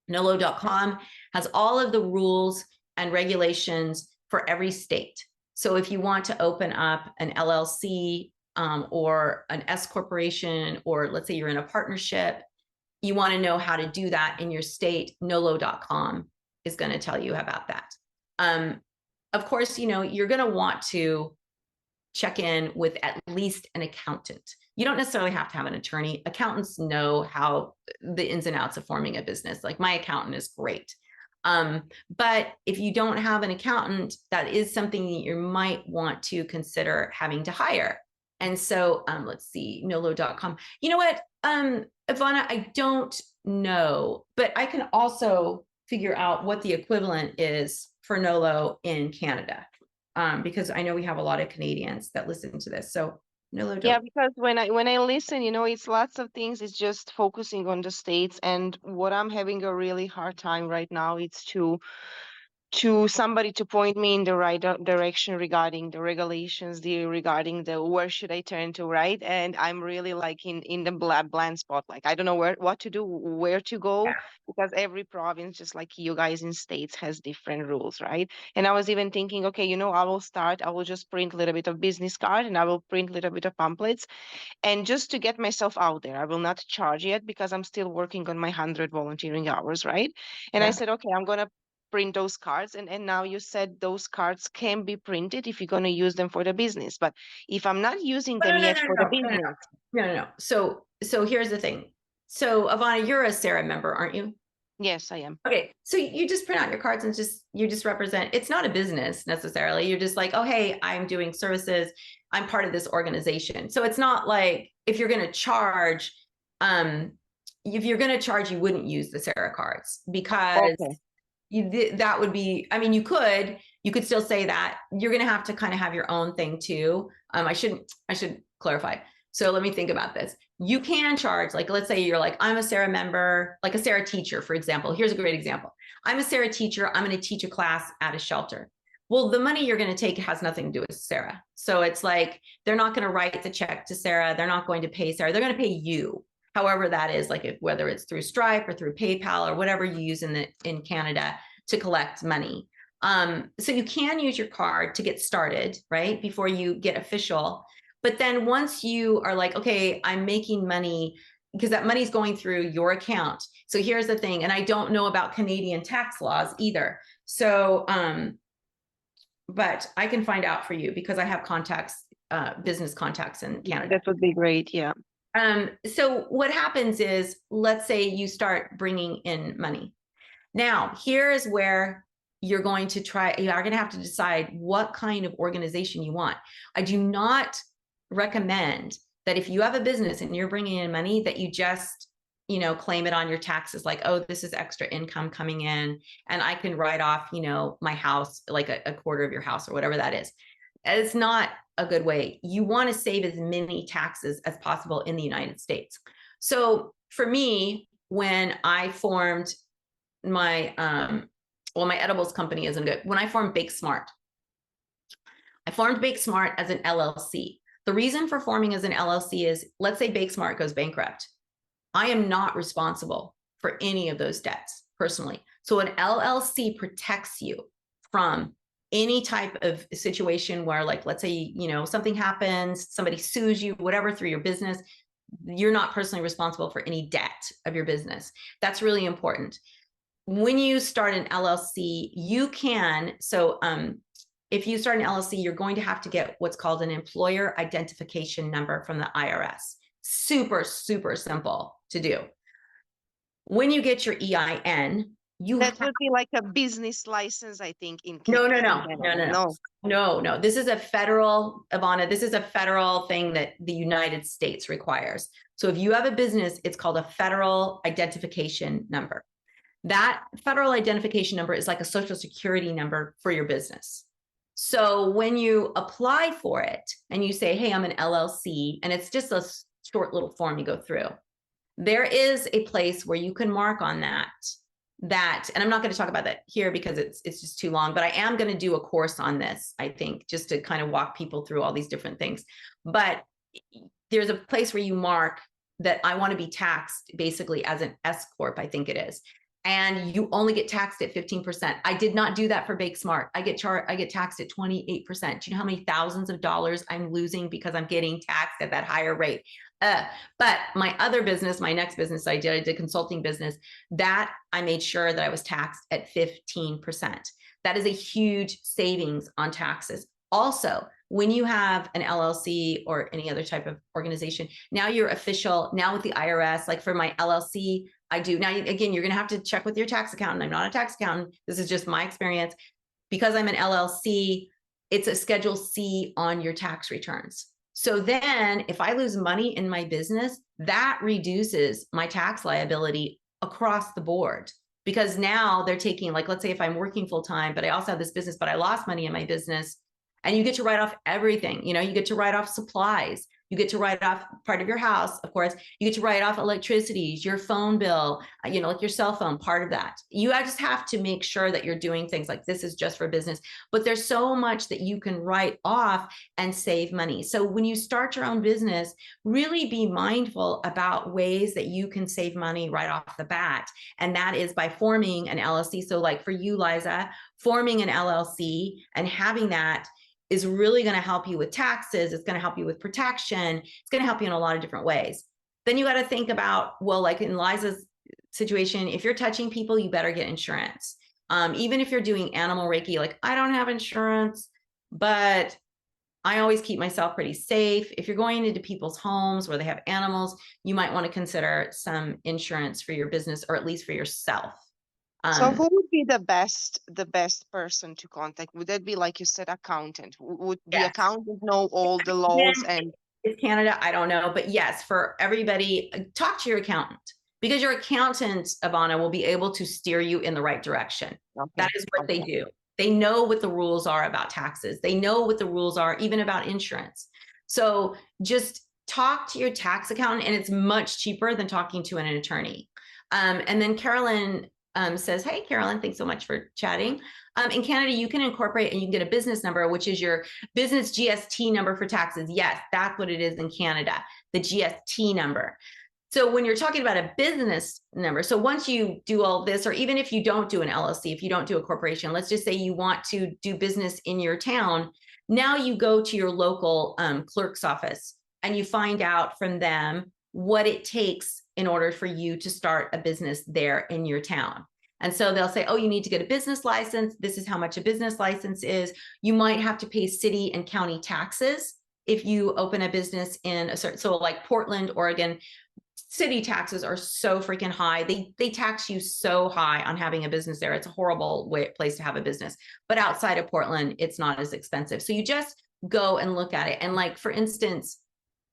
Nolo.com has all of the rules and regulations for every state. So if you want to open up an LLC or an S corporation, or let's say you're in a partnership, you want to know how to do that in your state, nolo.com is going to tell you about that. Of course, you're going to want to check in with at least an accountant. You don't necessarily have to have an attorney. Accountants know how the ins and outs of forming a business. Like my accountant is great. But if you don't have an accountant, that is something that you might want to consider having to hire. And so let's see, nolo.com. You know what, Ivana, I don't know, but I can also figure out what the equivalent is for Nolo in Canada. Because I know we have a lot of Canadians that listen to this. So Nolo. Yeah, because when I listen, it's lots of things. It's just focusing on the states, and what I'm having a really hard time right now is to somebody to point me in the right direction regarding the regulations, regarding the where should I turn to, right? And I'm really like in the blind spot. Like I don't know what to do, where to go, because every province, just like you guys in states, has different rules, right? And I was even thinking, okay, I will just print a little bit of business card and I will print a little bit of pamphlets, and just to get myself out there. I will not charge yet because I'm still working on my 100 volunteering hours, right? And I said, okay, I'm gonna print those cards, and now you said those cards can be printed if you're going to use them for the business, but if I'm not using them yet for the business. No. So here's the thing. So Ivana, you're a Sarah member, aren't you? Yes, I am. Okay, so you just print out your cards and you just represent. It's not a business necessarily. You're just like, oh hey, I'm doing services, I'm part of this organization. So it's not like if you're going to charge, you wouldn't use the Sarah cards, because that would be, you could still say that. You're going to have to kind of have your own thing too. I should clarify. So let me think about this. You can charge, like, let's say you're like, I'm a Sarah member, like a Sarah teacher, for example. Here's a great example. I'm a Sarah teacher. I'm going to teach a class at a shelter. Well, the money you're going to take has nothing to do with Sarah. So it's like, they're not going to write the check to Sarah. They're not going to pay Sarah. They're going to pay you, however that is, like whether it's through Stripe or through PayPal or whatever you use in Canada to collect money. So you can use your card to get started, right? Before you get official. But then once you are like, okay, I'm making money, because that money's going through your account. So here's the thing, and I don't know about Canadian tax laws either. So, but I can find out for you because I have contacts, business contacts in Canada. That would be great. Yeah. So what happens is, let's say you start bringing in money. Now, here is where you are going to have to decide what kind of organization you want. I do not recommend that if you have a business and you're bringing in money, that you just, claim it on your taxes, like, oh, this is extra income coming in and I can write off, my house, like a quarter of your house or whatever that is. It's not a good way. You want to save as many taxes as possible in the United States. So for me, when I formed my my edibles company isn't good. When I formed Bake Smart as an LLC. The reason for forming as an LLC is, let's say Bake Smart goes bankrupt. I am not responsible for any of those debts personally. So an LLC protects you from any type of situation where, like, let's say, something happens, somebody sues you, whatever, through your business, you're not personally responsible for any debt of your business. That's really important. When you start an LLC, you can, if you start an LLC, you're going to have to get what's called an employer identification number from the IRS. Super, super simple to do. When you get your EIN, that would be like a business license, I think, in Canada. No. This is a federal, Ivana, this is a federal thing that the United States requires. So if you have a business, it's called a federal identification number. That federal identification number is like a social security number for your business. So when you apply for it and you say, hey, I'm an LLC, and it's just a short little form you go through, there is a place where you can mark on that, and I'm not going to talk about that here because it's just too long, but I am going to do a course on this, I think, just to kind of walk people through all these different things. But there's a place where you mark that I want to be taxed basically as an S Corp, I think it is. And you only get taxed at 15%. I did not do that for Bake Smart. I get taxed at 28%. Do you know how many thousands of dollars I'm losing because I'm getting taxed at that higher rate? But my other business, my next business I did consulting business, that I made sure that I was taxed at 15%. That is a huge savings on taxes. Also, when you have an LLC or any other type of organization, now you're official. Now with the IRS, like for my LLC, I do. Now, again, you're going to have to check with your tax accountant. I'm not a tax accountant. This is just my experience. Because I'm an LLC, it's a Schedule C on your tax returns. So then if I lose money in my business, that reduces my tax liability across the board. Because now they're taking, like, let's say if I'm working full time, but I also have this business, but I lost money in my business, and you get to write off everything. You get to write off supplies. You get to write off part of your house, of course. You get to write off electricity, your phone bill, like your cell phone, part of that. You just have to make sure that you're doing things like this is just for business. But there's so much that you can write off and save money. So when you start your own business, really be mindful about ways that you can save money right off the bat. And that is by forming an LLC. So like for you, Liza, forming an LLC and having that is really going to help you with taxes. It's going to help you with protection. It's going to help you in a lot of different ways. Then you got to think about, well, like in Liza's situation, if you're touching people, you better get insurance. Even if you're doing animal Reiki, like I don't have insurance, but I always keep myself pretty safe. If you're going into people's homes where they have animals, you might want to consider some insurance for your business, or at least for yourself. So who would be the best person to contact? Would that be, like you said, accountant? Would the accountant know all the laws? And it's Canada, I don't know, but yes, for everybody, talk to your accountant, because your accountant, Ivana, will be able to steer you in the right direction. Okay. That is what they do. They know what the rules are about taxes. They know what the rules are even about insurance. So just talk to your tax accountant, and it's much cheaper than talking to an attorney. And then Carolyn says, hey, Carolyn, thanks so much for chatting. In Canada, you can incorporate and you can get a business number, which is your business GST number for taxes. Yes, that's what it is in Canada, the GST number. So when you're talking about a business number, so once you do all this, or even if you don't do an LLC, if you don't do a corporation, let's just say you want to do business in your town, now you go to your local clerk's office and you find out from them what it takes in order for you to start a business there in your town. And so they'll say, oh, you need to get a business license. This is how much a business license is. You might have to pay city and county taxes if you open a business in a certain, so like Portland, Oregon, city taxes are so freaking high. They tax you so high on having a business there. It's a horrible place to have a business. But outside of Portland, it's not as expensive. So you just go and look at it. And like, for instance,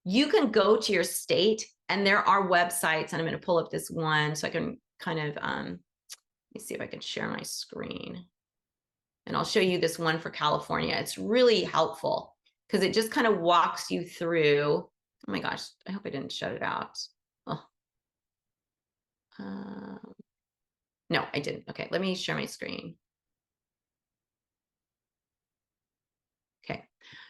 you can go to your state and there are websites, and I'm going to pull up this one so I can kind of, let me see if I can share my screen. And I'll show you this one for California. It's really helpful because it just kind of walks you through. Oh my gosh, I hope I didn't shut it out. Oh. No, I didn't. Okay, let me share my screen. Okay,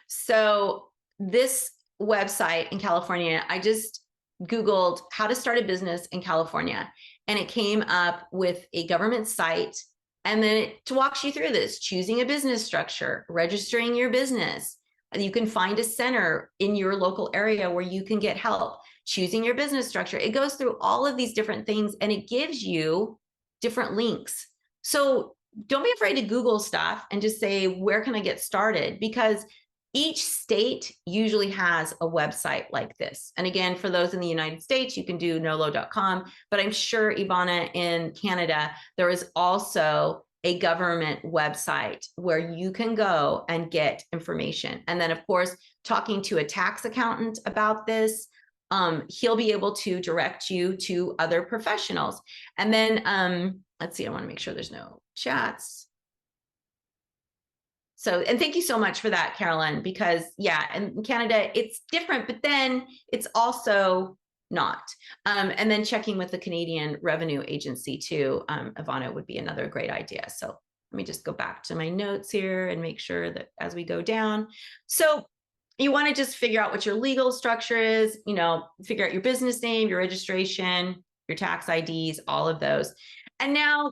so this website in California, I just Googled how to start a business in California, and it came up with a government site, and then it walks you through this, choosing a business structure, registering your business. You can find a center in your local area where you can get help, choosing your business structure. It goes through all of these different things and it gives you different links. So don't be afraid to Google stuff and just say, where can I get started? Because each state usually has a website like this. And again, for those in the United States, you can do nolo.com, but I'm sure, Ivana, in Canada, there is also a government website where you can go and get information. And then, of course, talking to a tax accountant about this, he'll be able to direct you to other professionals. And then, let's see, I want to make sure there's no chats. So, and thank you so much for that, Carolyn, because yeah, in Canada, it's different, but then it's also not. And then checking with the Canadian Revenue Agency too, Ivana, would be another great idea. So let me just go back to my notes here and make sure that as we go down. So you want to just figure out what your legal structure is, you know, figure out your business name, your registration, your tax IDs, all of those. And now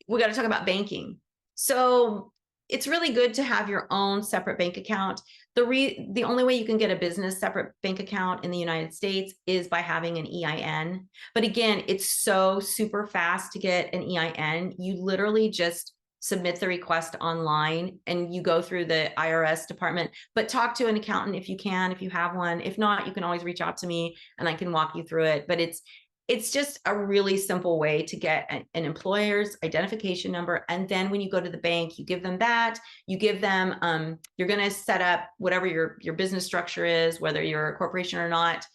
we got to talk about banking. So it's really good to have your own separate bank account. The only way you can get a business separate bank account in the United States is by having an EIN. But again, it's so super fast to get an EIN. You literally just submit the request online and you go through the IRS department, but talk to an accountant if you can, if you have one. If not, you can always reach out to me and I can walk you through it. But it's just a really simple way to get an employer's identification number. And then when you go to the bank, you give them that, you give them, you're going to set up whatever your business structure is, whether you're a corporation or not.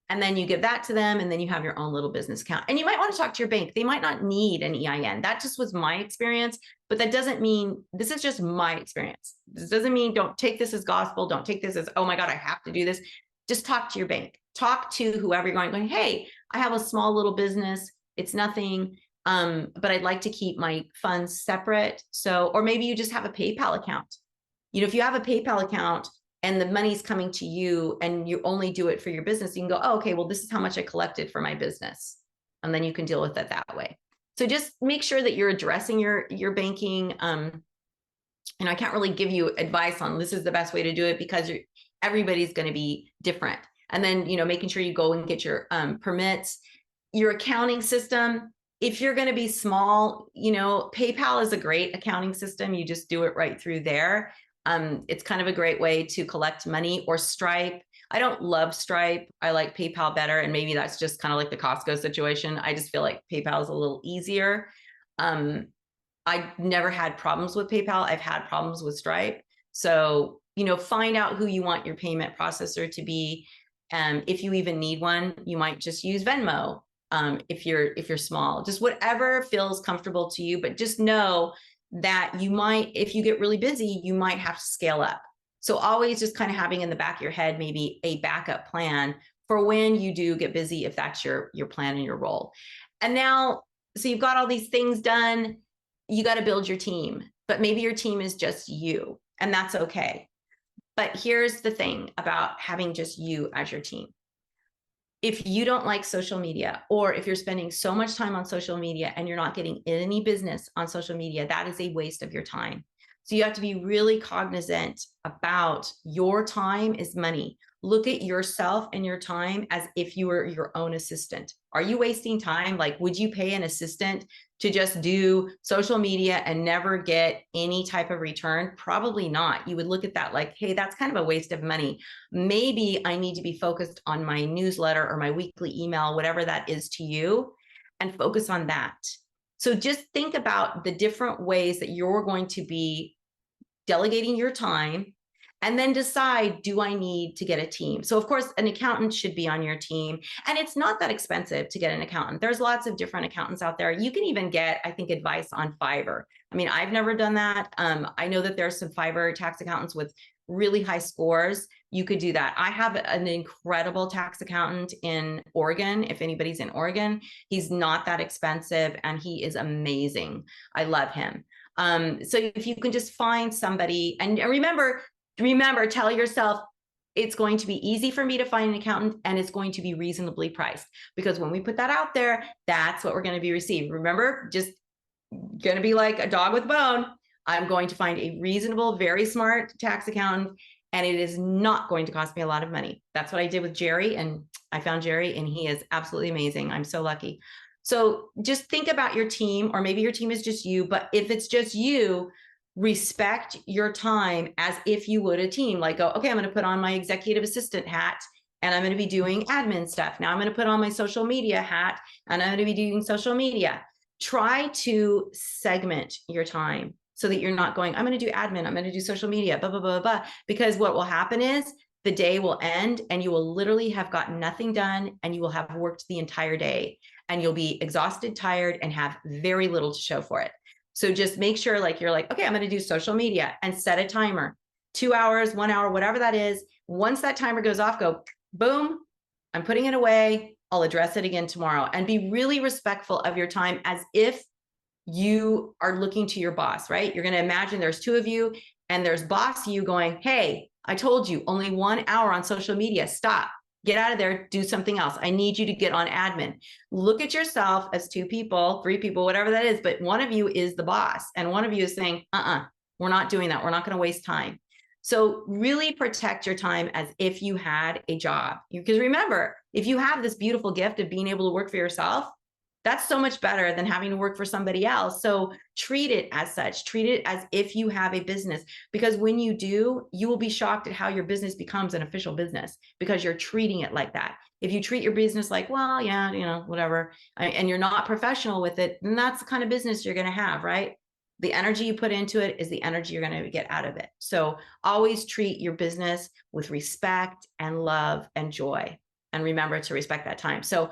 And then you give that to them and then you have your own little business account. And you might want to talk to your bank. They might not need an EIN. That just was my experience, but that doesn't mean, this is just my experience. This doesn't mean don't take this as gospel. Don't take this as, oh my God, I have to do this. Just talk to your bank. Talk to whoever you're going, hey, I have a small little business. It's nothing, but I'd like to keep my funds separate. So, or maybe you just have a PayPal account. You know, if you have a PayPal account and the money's coming to you and you only do it for your business, you can go, oh, okay, well, this is how much I collected for my business. And then you can deal with it that way. So just make sure that you're addressing your banking. And I can't really give you advice on this is the best way to do it because everybody's going to be different. And then, you know, making sure you go and get your permits, your accounting system. If you're going to be small, you know, PayPal is a great accounting system. You just do it right through there. It's kind of a great way to collect money, or Stripe. I don't love Stripe. I like PayPal better. And maybe that's just kind of like the Costco situation. I just feel like PayPal is a little easier. I never had problems with PayPal. I've had problems with Stripe. So, you know, find out who you want your payment processor to be. If you even need one, you might just use Venmo. If you're small, just whatever feels comfortable to you, but just know that you might, if you get really busy, you might have to scale up. So always just kind of having in the back of your head, maybe a backup plan for when you do get busy, if that's your plan and your role. And now So you've got all these things done. You got to build your team, but maybe your team is just you, and that's okay. But here's the thing about having just you as your team. If you don't like social media, or if you're spending so much time on social media and you're not getting any business on social media, that is a waste of your time. So you have to be really cognizant about your time is money. Look at yourself and your time as if you were your own assistant. Are you wasting time? Like, would you pay an assistant to just do social media and never get any type of return? Probably not. You would look at that like, hey, that's kind of a waste of money. Maybe I need to be focused on my newsletter or my weekly email, whatever that is to you, and focus on that. So just think about the different ways that you're going to be delegating your time, and then decide, do I need to get a team? So of course, an accountant should be on your team, and it's not that expensive to get an accountant. There's lots of different accountants out there. You can even get, I think, advice on Fiverr. I mean, I've never done that. I know that there's some Fiverr tax accountants with really high scores. You could do that. I have an incredible tax accountant in Oregon. If anybody's in Oregon, he's not that expensive and he is amazing. I love him. So if you can just find somebody, and remember, tell yourself, it's going to be easy for me to find an accountant, and it's going to be reasonably priced, because when we put that out there, that's what we're going to be received. Remember, just going to be like a dog with a bone. I'm going to find a reasonable, very smart tax accountant, and it is not going to cost me a lot of money. That's what I did with Jerry, and I found Jerry, and he is absolutely amazing. I'm so lucky. So just think about your team, or maybe your team is just you, but if it's just you, respect your time as if you would a team. Like, go, okay, I'm going to put on my executive assistant hat, and I'm going to be doing admin stuff. Now I'm going to put on my social media hat, and I'm going to be doing social media. Try to segment your time so that you're not going, I'm going to do admin, I'm going to do social media, blah, blah, blah, blah. Because what will happen is the day will end and you will literally have gotten nothing done, and you will have worked the entire day, and you'll be exhausted, tired, and have very little to show for it. So just make sure, like, you're like, okay, I'm going to do social media, and set a timer, 2 hours, 1 hour, whatever that is. Once that timer goes off, go boom, I'm putting it away. I'll address it again tomorrow. And be really respectful of your time as if you are looking to your boss, right? You're going to imagine there's two of you, and there's boss you going, hey, I told you only 1 hour on social media. Stop. Get out of there. Do something else. I need you to get on admin. Look at yourself as 2 people, 3 people, whatever that is. But one of you is the boss, and one of you is saying, we're not doing that. We're not going to waste time. So really protect your time as if you had a job. Because remember, if you have this beautiful gift of being able to work for yourself, that's so much better than having to work for somebody else. So treat it as such. Treat it as if you have a business, because when you do, you will be shocked at how your business becomes an official business, because you're treating it like that. If you treat your business like, well, yeah, whatever, and you're not professional with it, then that's the kind of business you're going to have, right? The energy you put into it is the energy you're going to get out of it. So always treat your business with respect and love and joy. And remember to respect that time. So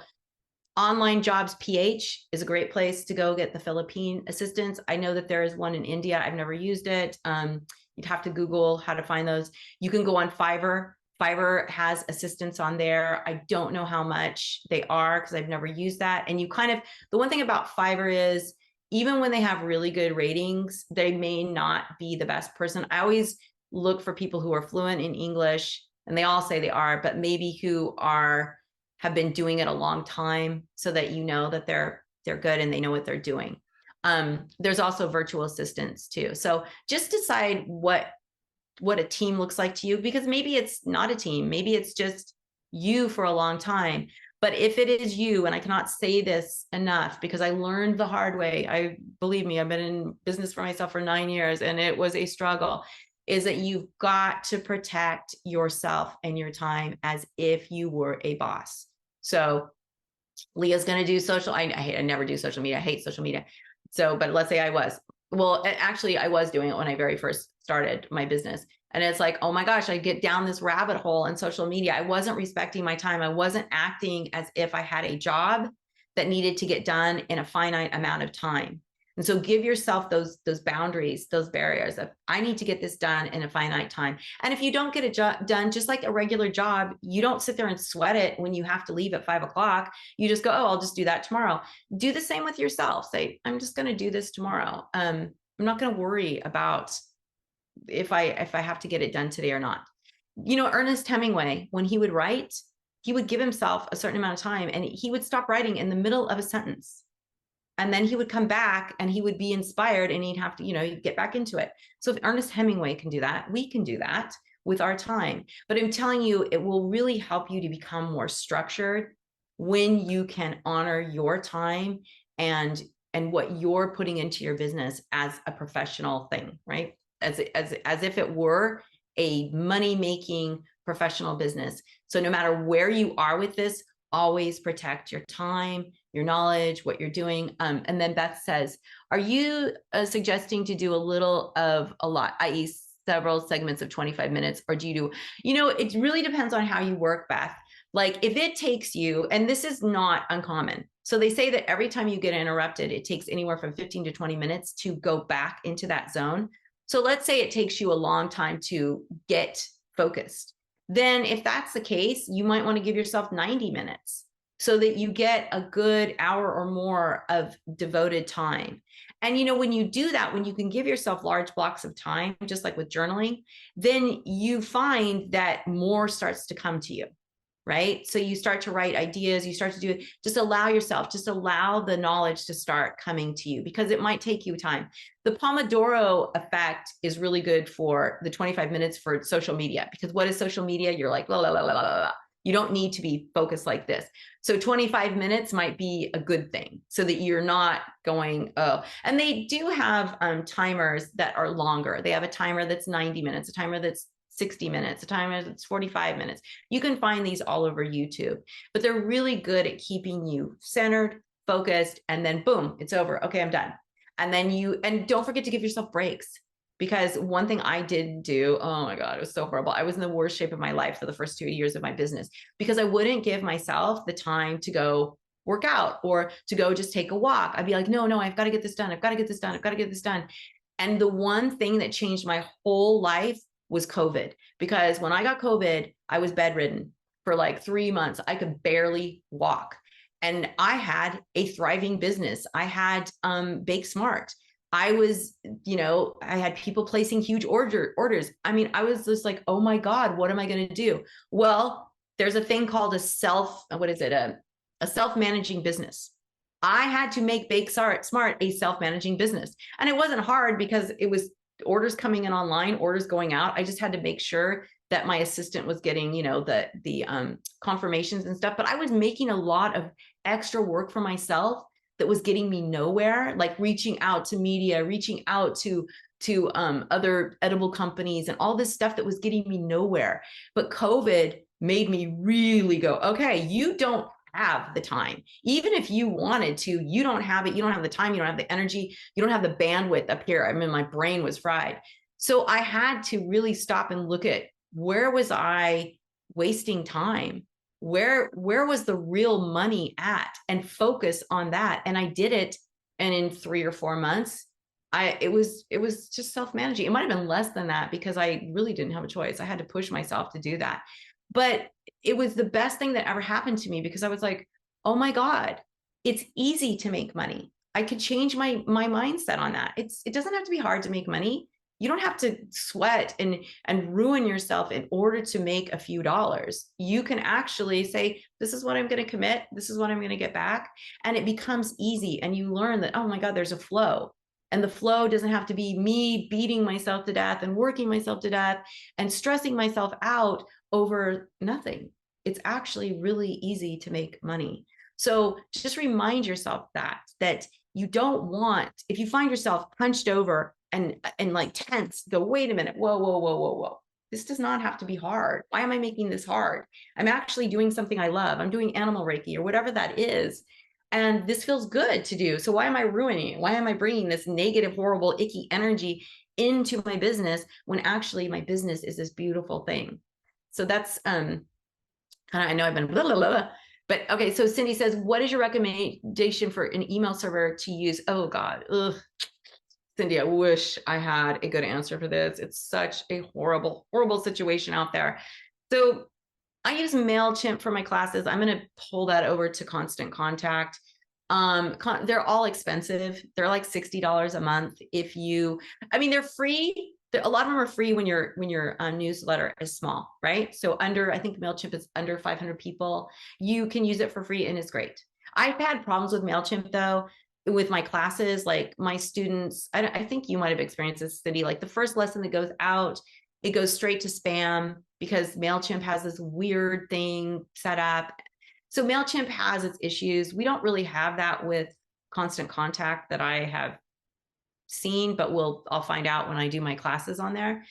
Online Jobs PH is a great place to go get the Philippine assistance. I know that there is one in India. I've never used it. You'd have to Google how to find those. You can go on Fiverr. Fiverr has assistants on there. I don't know how much they are because I've never used that. And the one thing about Fiverr is, even when they have really good ratings, they may not be the best person. I always look for people who are fluent in English, and they all say they are, but maybe who have been doing it a long time, so that you know that they're good and they know what they're doing. There's also virtual assistants too. So just decide what a team looks like to you, because maybe it's not a team. Maybe it's just you for a long time. But if it is you, and I cannot say this enough because I learned the hard way, believe me, I've been in business for myself for 9 years and it was a struggle, is that you've got to protect yourself and your time as if you were a boss. So Leah's going to do social. I never do social media. I hate social media. So, but let's say I was. Well, actually, I was doing it when I very first started my business. And it's like, oh my gosh, I get down this rabbit hole in social media. I wasn't respecting my time. I wasn't acting as if I had a job that needed to get done in a finite amount of time. And so give yourself those boundaries, those barriers of, I need to get this done in a finite time. And if you don't get it done, just like a regular job, you don't sit there and sweat it when you have to leave at 5 o'clock. You just go, oh, I'll just do that tomorrow. Do the same with yourself. Say, I'm just going to do this tomorrow. I'm not going to worry about if I have to get it done today or not. You know, Ernest Hemingway, when he would write, he would give himself a certain amount of time and he would stop writing in the middle of a sentence. And then he would come back and he would be inspired and he'd have to, you know, get back into it. So if Ernest Hemingway can do that, we can do that with our time. But I'm telling you, it will really help you to become more structured when you can honor your time and what you're putting into your business as a professional thing, right? As if it were a money-making professional business. So no matter where you are with this, always protect your time, your knowledge, what you're doing. And then Beth says, are you suggesting to do a little of a lot, i.e. several segments of 25 minutes, or do you do, you know, it really depends on how you work, Beth. Like if it takes you, and this is not uncommon. So they say that every time you get interrupted, it takes anywhere from 15 to 20 minutes to go back into that zone. So let's say it takes you a long time to get focused. Then if that's the case, you might want to give yourself 90 minutes so that you get a good hour or more of devoted time. And, you know, when you do that, when you can give yourself large blocks of time, just like with journaling, then you find that more starts to come to you. Right? So you start to write ideas, you start to do it, just allow yourself, just allow the knowledge to start coming to you because it might take you time. The Pomodoro effect is really good for the 25 minutes for social media because what is social media? You're like, la, la, la, la, la, la. You don't need to be focused like this. So 25 minutes might be a good thing so that you're not going, oh, and they do have timers that are longer. They have a timer that's 90 minutes, a timer that's 60 minutes, a timer that's 45 minutes. You can find these all over YouTube, but they're really good at keeping you centered, focused, and then boom, it's over. Okay, I'm done. And then and don't forget to give yourself breaks because one thing I did do, oh my God, it was so horrible. I was in the worst shape of my life for the first 2 years of my business because I wouldn't give myself the time to go work out or to go just take a walk. I'd be like, no, I've got to get this done. I've got to get this done. I've got to get this done. And the one thing that changed my whole life was COVID, because when I got COVID, I was bedridden for like 3 months. I could barely walk. And I had a thriving business. I had Bake Smart. I was, you know, I had people placing huge orders. I mean, I was just like, oh my God, what am I going to do? Well, there's a thing called a self-managing business. I had to make Bake Smart a self-managing business. And it wasn't hard because it was orders coming in online, orders going out. I just had to make sure that my assistant was getting, you know, the confirmations and stuff. But I was making a lot of extra work for myself that was getting me nowhere, like reaching out to media, reaching out to other edible companies and all this stuff that was getting me nowhere. But COVID made me really go, okay, you don't have the time. Even if you wanted to, you don't have it. You don't have the time. You don't have the energy. You don't have the bandwidth up here. I mean, my brain was fried. So I had to really stop and look at where was I wasting time? Where was the real money at? And focus on that. And I did it. And in 3 or 4 months, it was just self-managing. It might have been less than that because I really didn't have a choice. I had to push myself to do that. But it was the best thing that ever happened to me because I was like, oh my God, it's easy to make money. I could change my mindset on that. It doesn't have to be hard to make money. You don't have to sweat and ruin yourself in order to make a few dollars. You can actually say, this is what I'm going to commit. This is what I'm going to get back. And it becomes easy. And you learn that, oh my God, there's a flow. And the flow doesn't have to be me beating myself to death and working myself to death and stressing myself out over nothing. It's actually really easy to make money. So just remind yourself that you don't want, if you find yourself hunched over and like tense, go, wait a minute, whoa. This does not have to be hard. Why am I making this hard? I'm actually doing something I love. I'm doing animal Reiki or whatever that is. And this feels good to do. So why am I ruining it? Why am I bringing this negative, horrible, icky energy into my business when actually my business is this beautiful thing? So that's kind of, I know I've been blah, blah, blah, But okay, so Cindy says, what is your recommendation for an email server to use? Oh God, ugh. Cindy, I wish I had a good answer for this. It's such a horrible, horrible situation out there. So I use MailChimp for my classes. I'm going to pull that over to Constant Contact. They're all expensive. They're like $60 a month. If you, I mean, they're free. A lot of them are free when your newsletter is small, right? So under, I think MailChimp is under 500 people. You can use it for free and it's great. I've had problems with MailChimp though, with my classes, like my students, I think you might have experienced this, Cindy, like the first lesson that goes out, it goes straight to spam because MailChimp has this weird thing set up. So MailChimp has its issues. We don't really have that with Constant Contact that I have seen, but I'll find out when I do my classes on there.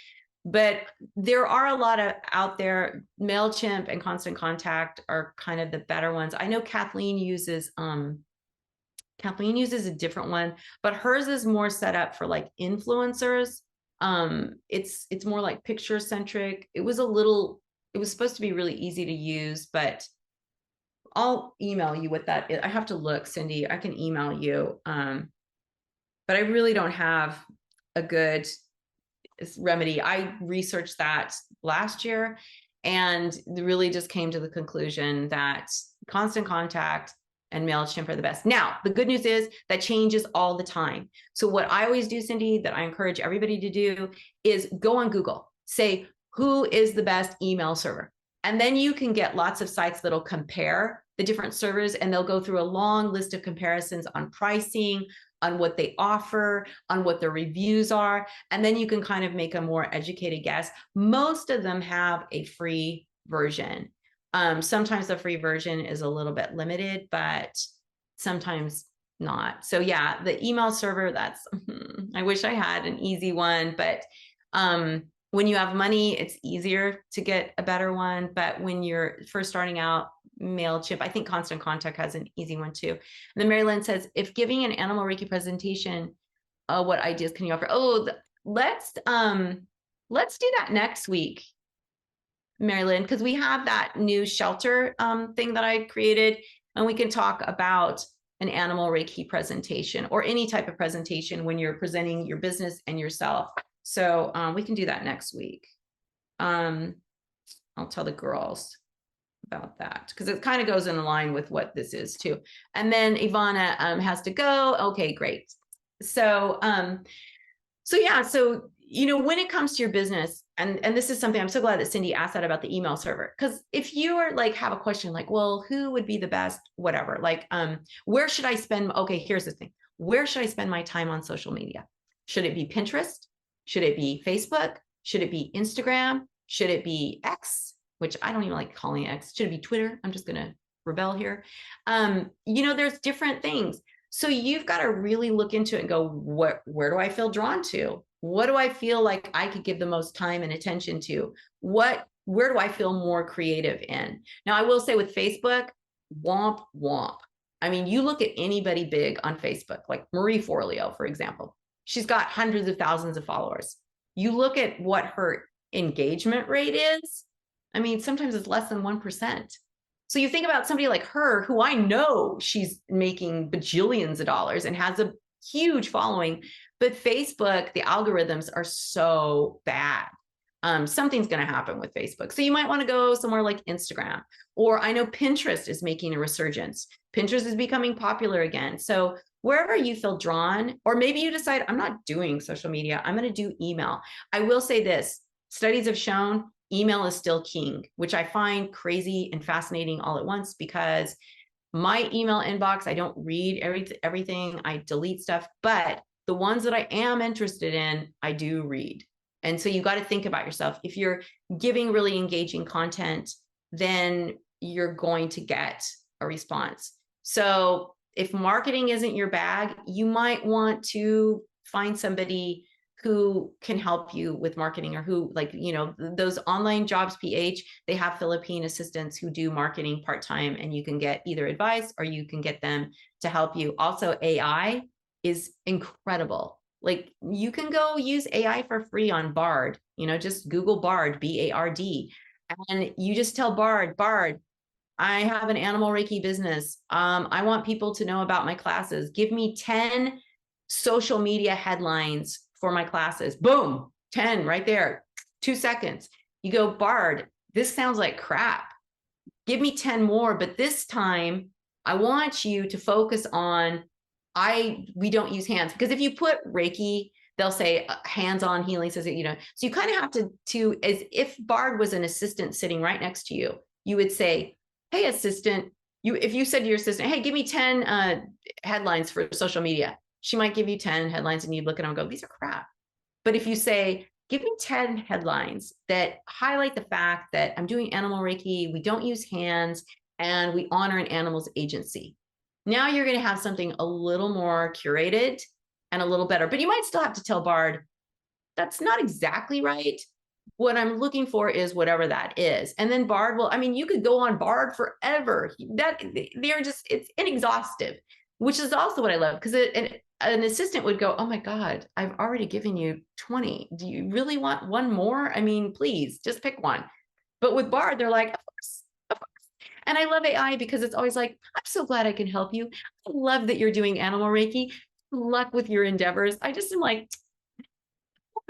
But there are a lot of out there. MailChimp and Constant Contact are kind of the better ones. I know Kathleen uses a different one, but hers is more set up for like influencers. It's more like picture centric. It was supposed to be really easy to use, but I'll email you what that is. I have to look, Cindy. I can email you. But I really don't have a good remedy. I researched that last year and really just came to the conclusion that Constant Contact and MailChimp are the best. Now, the good news is that changes all the time. So what I always do, Cindy, that I encourage everybody to do is go on Google, say, who is the best email server? And then you can get lots of sites that'll compare the different servers and they'll go through a long list of comparisons on pricing, on what they offer, on what their reviews are. And then you can kind of make a more educated guess. Most of them have a free version. Sometimes the free version is a little bit limited, but sometimes not. So yeah, the email server, I wish I had an easy one, but when you have money, it's easier to get a better one. But when you're first starting out, MailChimp, I think Constant Contact has an easy one too. And then Mary Lynn says, if giving an animal Reiki presentation, what ideas can you offer? Oh, let's do that next week, Mary Lynn, because we have that new shelter thing that I created, and we can talk about an animal Reiki presentation or any type of presentation when you're presenting your business and yourself. So we can do that next week. I'll tell the girls about that because it kind of goes in line with what this is too. And then Ivana has to go. Okay, great. So yeah, so when it comes to your business, and this is something I'm so glad that Cindy asked that about the email server, because if you are like have a question like, well, who would be the best, whatever, like where should I spend? Okay, here's the thing. Where should I spend my time on social media? Should it be Pinterest? Should it be Facebook? Should it be Instagram? Should it be X? Which I don't even like calling it X. Should it be Twitter? I'm just going to rebel here. There's different things. So you've got to really look into it and go, where do I feel drawn to? What do I feel like I could give the most time and attention to? Where do I feel more creative in? Now, I will say with Facebook, womp, womp. I mean, you look at anybody big on Facebook, like Marie Forleo, for example. She's got hundreds of thousands of followers. You look at what her engagement rate is. I mean, sometimes it's less than 1%. So you think about somebody like her, who I know she's making bajillions of dollars and has a huge following, but Facebook, the algorithms are so bad. Something's going to happen with Facebook. So you might want to go somewhere like Instagram, or I know Pinterest is making a resurgence. Pinterest is becoming popular again. So wherever you feel drawn, or maybe you decide, I'm not doing social media, I'm going to do email. I will say this, studies have shown email is still king, which I find crazy and fascinating all at once, because my email inbox, I don't read everything, I delete stuff, but the ones that I am interested in, I do read. And so you got to think about yourself. If you're giving really engaging content, then you're going to get a response. So if marketing isn't your bag, you might want to find somebody who can help you with marketing, or who, like, those online jobs PH, they have Philippine assistants who do marketing part-time, and you can get either advice or you can get them to help you. Also, AI is incredible. Like, you can go use AI for free on Bard, just Google Bard, B-A-R-D. And you just tell Bard, I have an animal Reiki business. I want people to know about my classes. Give me 10 social media headlines for my classes. Boom, 10 right there, 2 seconds. You go, Bard, this sounds like crap. Give me 10 more, but this time I want you to focus on, we don't use hands, because if you put Reiki, they'll say hands-on healing, says, you know, so you kind of have to, as if Bard was an assistant sitting right next to you, you would say, hey, assistant, if you said to your assistant, hey, give me 10 headlines for social media, she might give you 10 headlines and you'd look at them and go, these are crap. But if you say, give me 10 headlines that highlight the fact that I'm doing animal Reiki, we don't use hands, and we honor an animal's agency. Now you're going to have something a little more curated and a little better, but you might still have to tell Bard, that's not exactly right. What I'm looking for is whatever that is. And then Bard will, I mean, you could go on Bard forever. They're just, it's inexhaustive, which is also what I love, because an assistant would go, oh my God, I've already given you 20. Do you really want one more? I mean, please just pick one. But with Bard, they're like, of course, of course. And I love AI because it's always like, I'm so glad I can help you. I love that you're doing animal Reiki. Good luck with your endeavors. I just am like,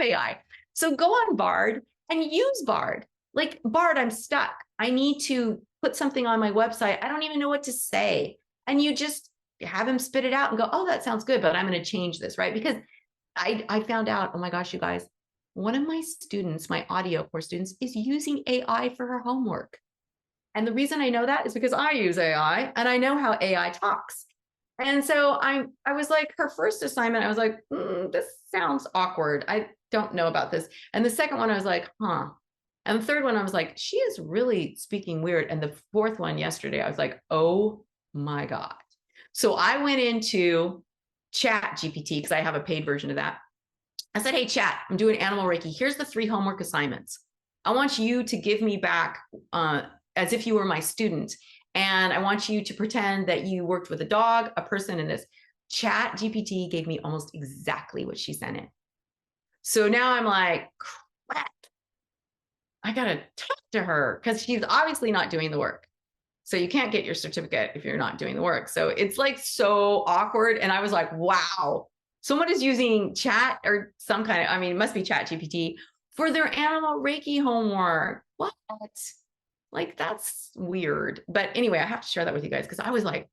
AI. So go on Bard and use Bard. Like, Bard, I'm stuck. I need to put something on my website. I don't even know what to say. And you just have him spit it out and go, oh, that sounds good, but I'm going to change this, right? Because I found out, oh my gosh, you guys, one of my students, my audio course students, is using AI for her homework. And the reason I know that is because I use AI and I know how AI talks. And so I was like, her first assignment, I was like, this sounds awkward. I don't know about this. And the second one, I was like, huh. And the third one, I was like, she is really speaking weird. And the fourth one yesterday, I was like, oh my God. So I went into Chat GPT, because I have a paid version of that. I said, hey, Chat, I'm doing animal Reiki. Here's the 3 homework assignments. I want you to give me back as if you were my student. And I want you to pretend that you worked with a dog, a person, in this. Chat GPT gave me almost exactly what she sent in. So now I'm like, crap, I got to talk to her, because she's obviously not doing the work. So you can't get your certificate if you're not doing the work. So it's like so awkward. And I was like, wow, someone is using chat or some kind of, I mean, it must be Chat GPT for their animal Reiki homework. What? Like, that's weird. But anyway, I have to share that with you guys, because I was like,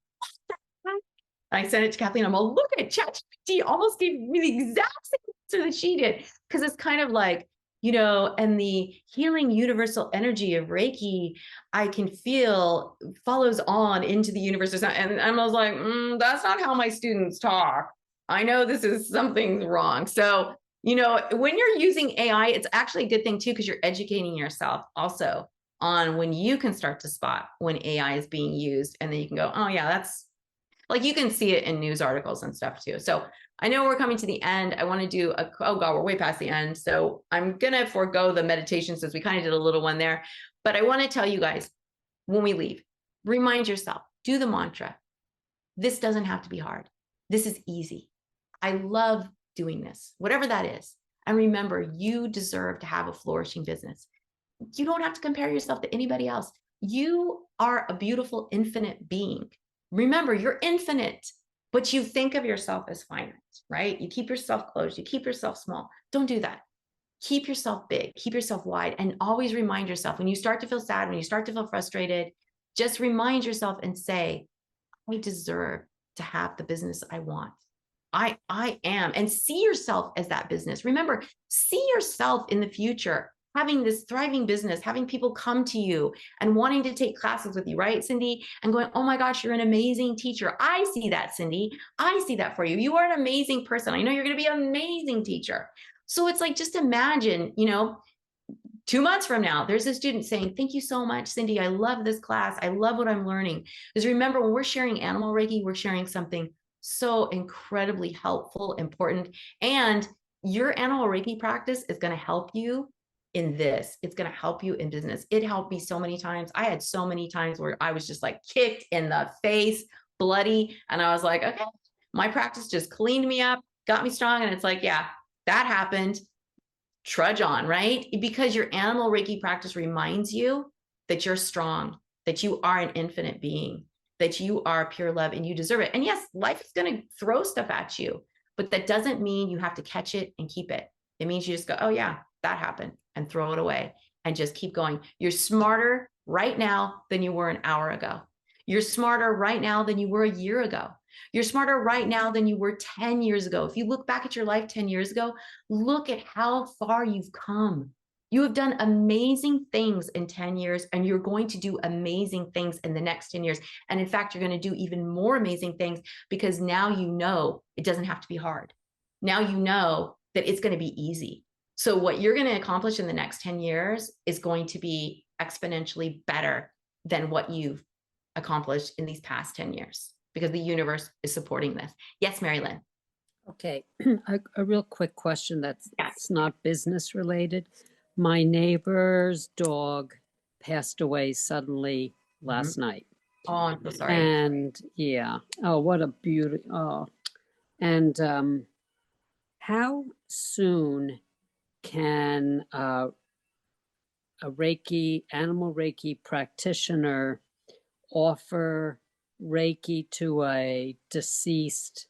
I sent it to Kathleen. I'm all, look at ChatGPT almost gave me the exact same answer that she did. Because it's kind of like, you know, and the healing universal energy of Reiki, I can feel follows on into the universe. And I was like, that's not how my students talk. I know this is something wrong. So, you know, when you're using AI, it's actually a good thing too, because you're educating yourself also on when you can start to spot when AI is being used. And then you can go, oh yeah, that's like, you can see it in news articles and stuff too. So I know we're coming to the end. I want to do oh God, we're way past the end. So I'm going to forego the meditation, since we kind of did a little one there. But I want to tell you guys, when we leave, remind yourself, do the mantra. This doesn't have to be hard. This is easy. I love doing this, whatever that is. And remember, you deserve to have a flourishing business. You don't have to compare yourself to anybody else. You are a beautiful, infinite being. Remember, you're infinite, but you think of yourself as finite, right? You keep yourself closed. You keep yourself small. Don't do that. Keep yourself big, keep yourself wide, and always remind yourself, when you start to feel sad, when you start to feel frustrated, just remind yourself and say, I deserve to have the business I want. I am. And see yourself as that business. Remember, see yourself in the future having this thriving business, having people come to you and wanting to take classes with you, right, Cindy? And going, oh my gosh, you're an amazing teacher. I see that, Cindy. I see that for you. You are an amazing person. I know you're going to be an amazing teacher. So it's like, just imagine, you know, 2 months from now, there's a student saying, thank you so much, Cindy. I love this class. I love what I'm learning. Because remember, when we're sharing animal Reiki, we're sharing something so incredibly helpful, important. And your animal Reiki practice is going to help you in this. It's going to help you in business. It helped me so many times. I had so many times where I was just like kicked in the face, bloody. And I was like, okay, my practice just cleaned me up, got me strong. And it's like, yeah, that happened. Trudge on, right? Because your animal Reiki practice reminds you that you're strong, that you are an infinite being, that you are pure love and you deserve it. And yes, life is going to throw stuff at you, but that doesn't mean you have to catch it and keep it. It means you just go, oh yeah, that happened, and throw it away and just keep going. You're smarter right now than you were an hour ago. You're smarter right now than you were a year ago. You're smarter right now than you were 10 years ago. If you look back at your life 10 years ago, look at how far you've come. You have done amazing things in 10 years, and you're going to do amazing things in the next 10 years. And in fact, you're going to do even more amazing things because now you know it doesn't have to be hard. Now you know that it's going to be easy. So what you're going to accomplish in the next 10 years is going to be exponentially better than what you've accomplished in these past 10 years, because the universe is supporting this. Yes, Mary Lynn. Okay, a real quick question that's not business related. My neighbor's dog passed away suddenly last night. Oh, I'm so sorry. And yeah, oh, what a beauty. Oh, and how soon can a Reiki, animal Reiki practitioner offer Reiki to a deceased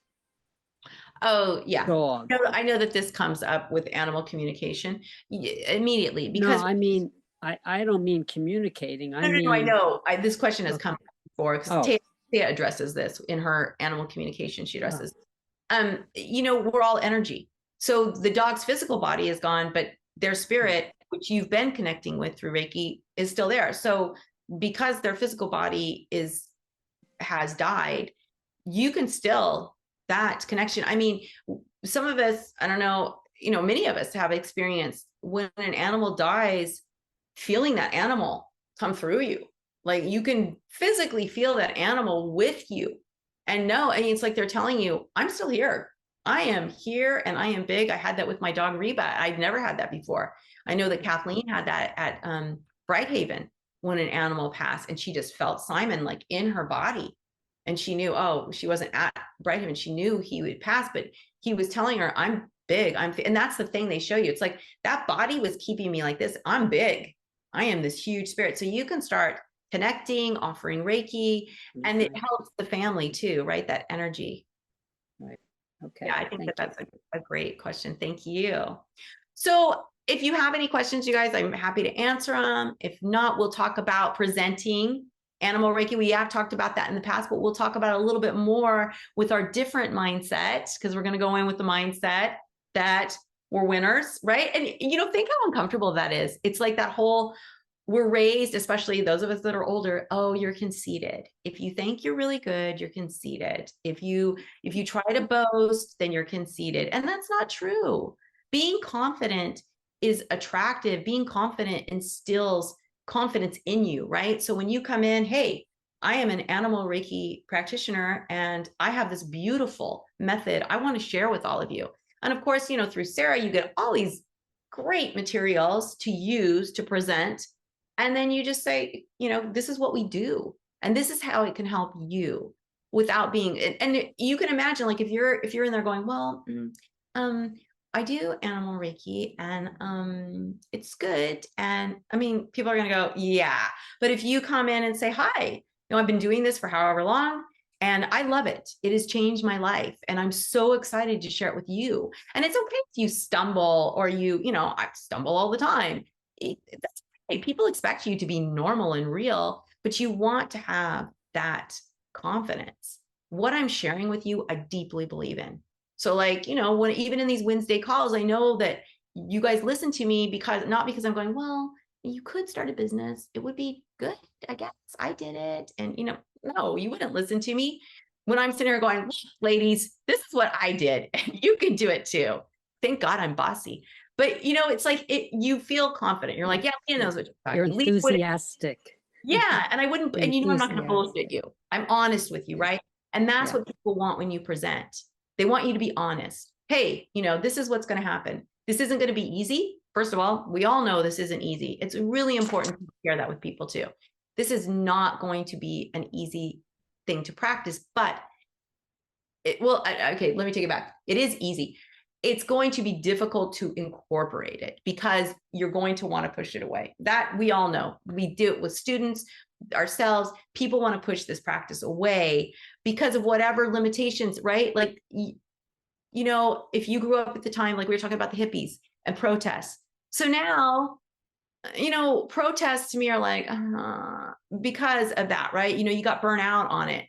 Oh, yeah. dog? I know that this comes up with animal communication immediately because No, I mean, I don't mean communicating. I mean, I know. This question has come up before because Oh. Tia addresses this in her animal communication. She addresses, we're all energy. So the dog's physical body is gone, but their spirit, which you've been connecting with through Reiki, is still there. So because their physical body has died, you can still, that connection. I mean, some of us, I don't know, many of us have experienced when an animal dies, feeling that animal come through you. Like you can physically feel that animal with you and know, and it's like they're telling you, I'm still here. I am here and I am big. I had that with my dog Reba. I'd never had that before. I know that Kathleen had that at Brighthaven when an animal passed, and she just felt Simon like in her body. And she knew, oh, she wasn't at Brighthaven. She knew he would pass, but he was telling her, I'm big. And that's the thing they show you. It's like that body was keeping me like this. I'm big. I am this huge spirit. So you can start connecting, offering Reiki, and it helps the family too, right? That energy. Right. Okay. Yeah, I think that's a great question. Thank you. So if you have any questions, you guys, I'm happy to answer them. If not, we'll talk about presenting animal Reiki. We have talked about that in the past, but we'll talk about it a little bit more with our different mindset, because we're going to go in with the mindset that we're winners, right? And think how uncomfortable that is. It's like that whole, we're raised, especially those of us that are older, oh, you're conceited. If you think you're really good, you're conceited. If you try to boast, then you're conceited. And that's not true. Being confident is attractive. Being confident instills confidence in you, right? So when you come in, hey, I am an animal Reiki practitioner and I have this beautiful method I want to share with all of you. And of course, through Sarah, you get all these great materials to use to present. And then you just say, this is what we do. And this is how it can help you without being, and you can imagine, like, if you're in there going, well, I do animal Reiki and it's good. And I mean, people are going to go, yeah. But if you come in and say, hi, I've been doing this for however long and I love it. It has changed my life. And I'm so excited to share it with you. And it's okay if you stumble or I stumble all the time. That's okay. People expect you to be normal and real, but you want to have that confidence. What I'm sharing with you, I deeply believe in. So when even in these Wednesday calls, I know that you guys listen to me not because I'm going, well, you could start a business. It would be good. I guess I did it. And, no, you wouldn't listen to me when I'm sitting here going, ladies, this is what I did. You can do it too. Thank God I'm bossy. But, it's like you feel confident. You're like, yeah, Leah knows what you're talking about. You're enthusiastic. Yeah. And I wouldn't, and I'm not going to bullshit you. I'm honest with you, right? And that's what people want when you present. They want you to be honest. Hey, this is what's going to happen. This isn't going to be easy. First of all, we all know this isn't easy. It's really important to share that with people too. This is not going to be an easy thing to practice, but okay, let me take it back. It is easy. it's going to be difficult to incorporate it because you're going to want to push it away. That we all know. We do it with students, ourselves. People want to push this practice away because of whatever limitations, right? Like, you know, if you grew up at the time, like we were talking about the hippies and protests. So now, you know, protests to me are like, because of that, right? You know, you got burnt out on it.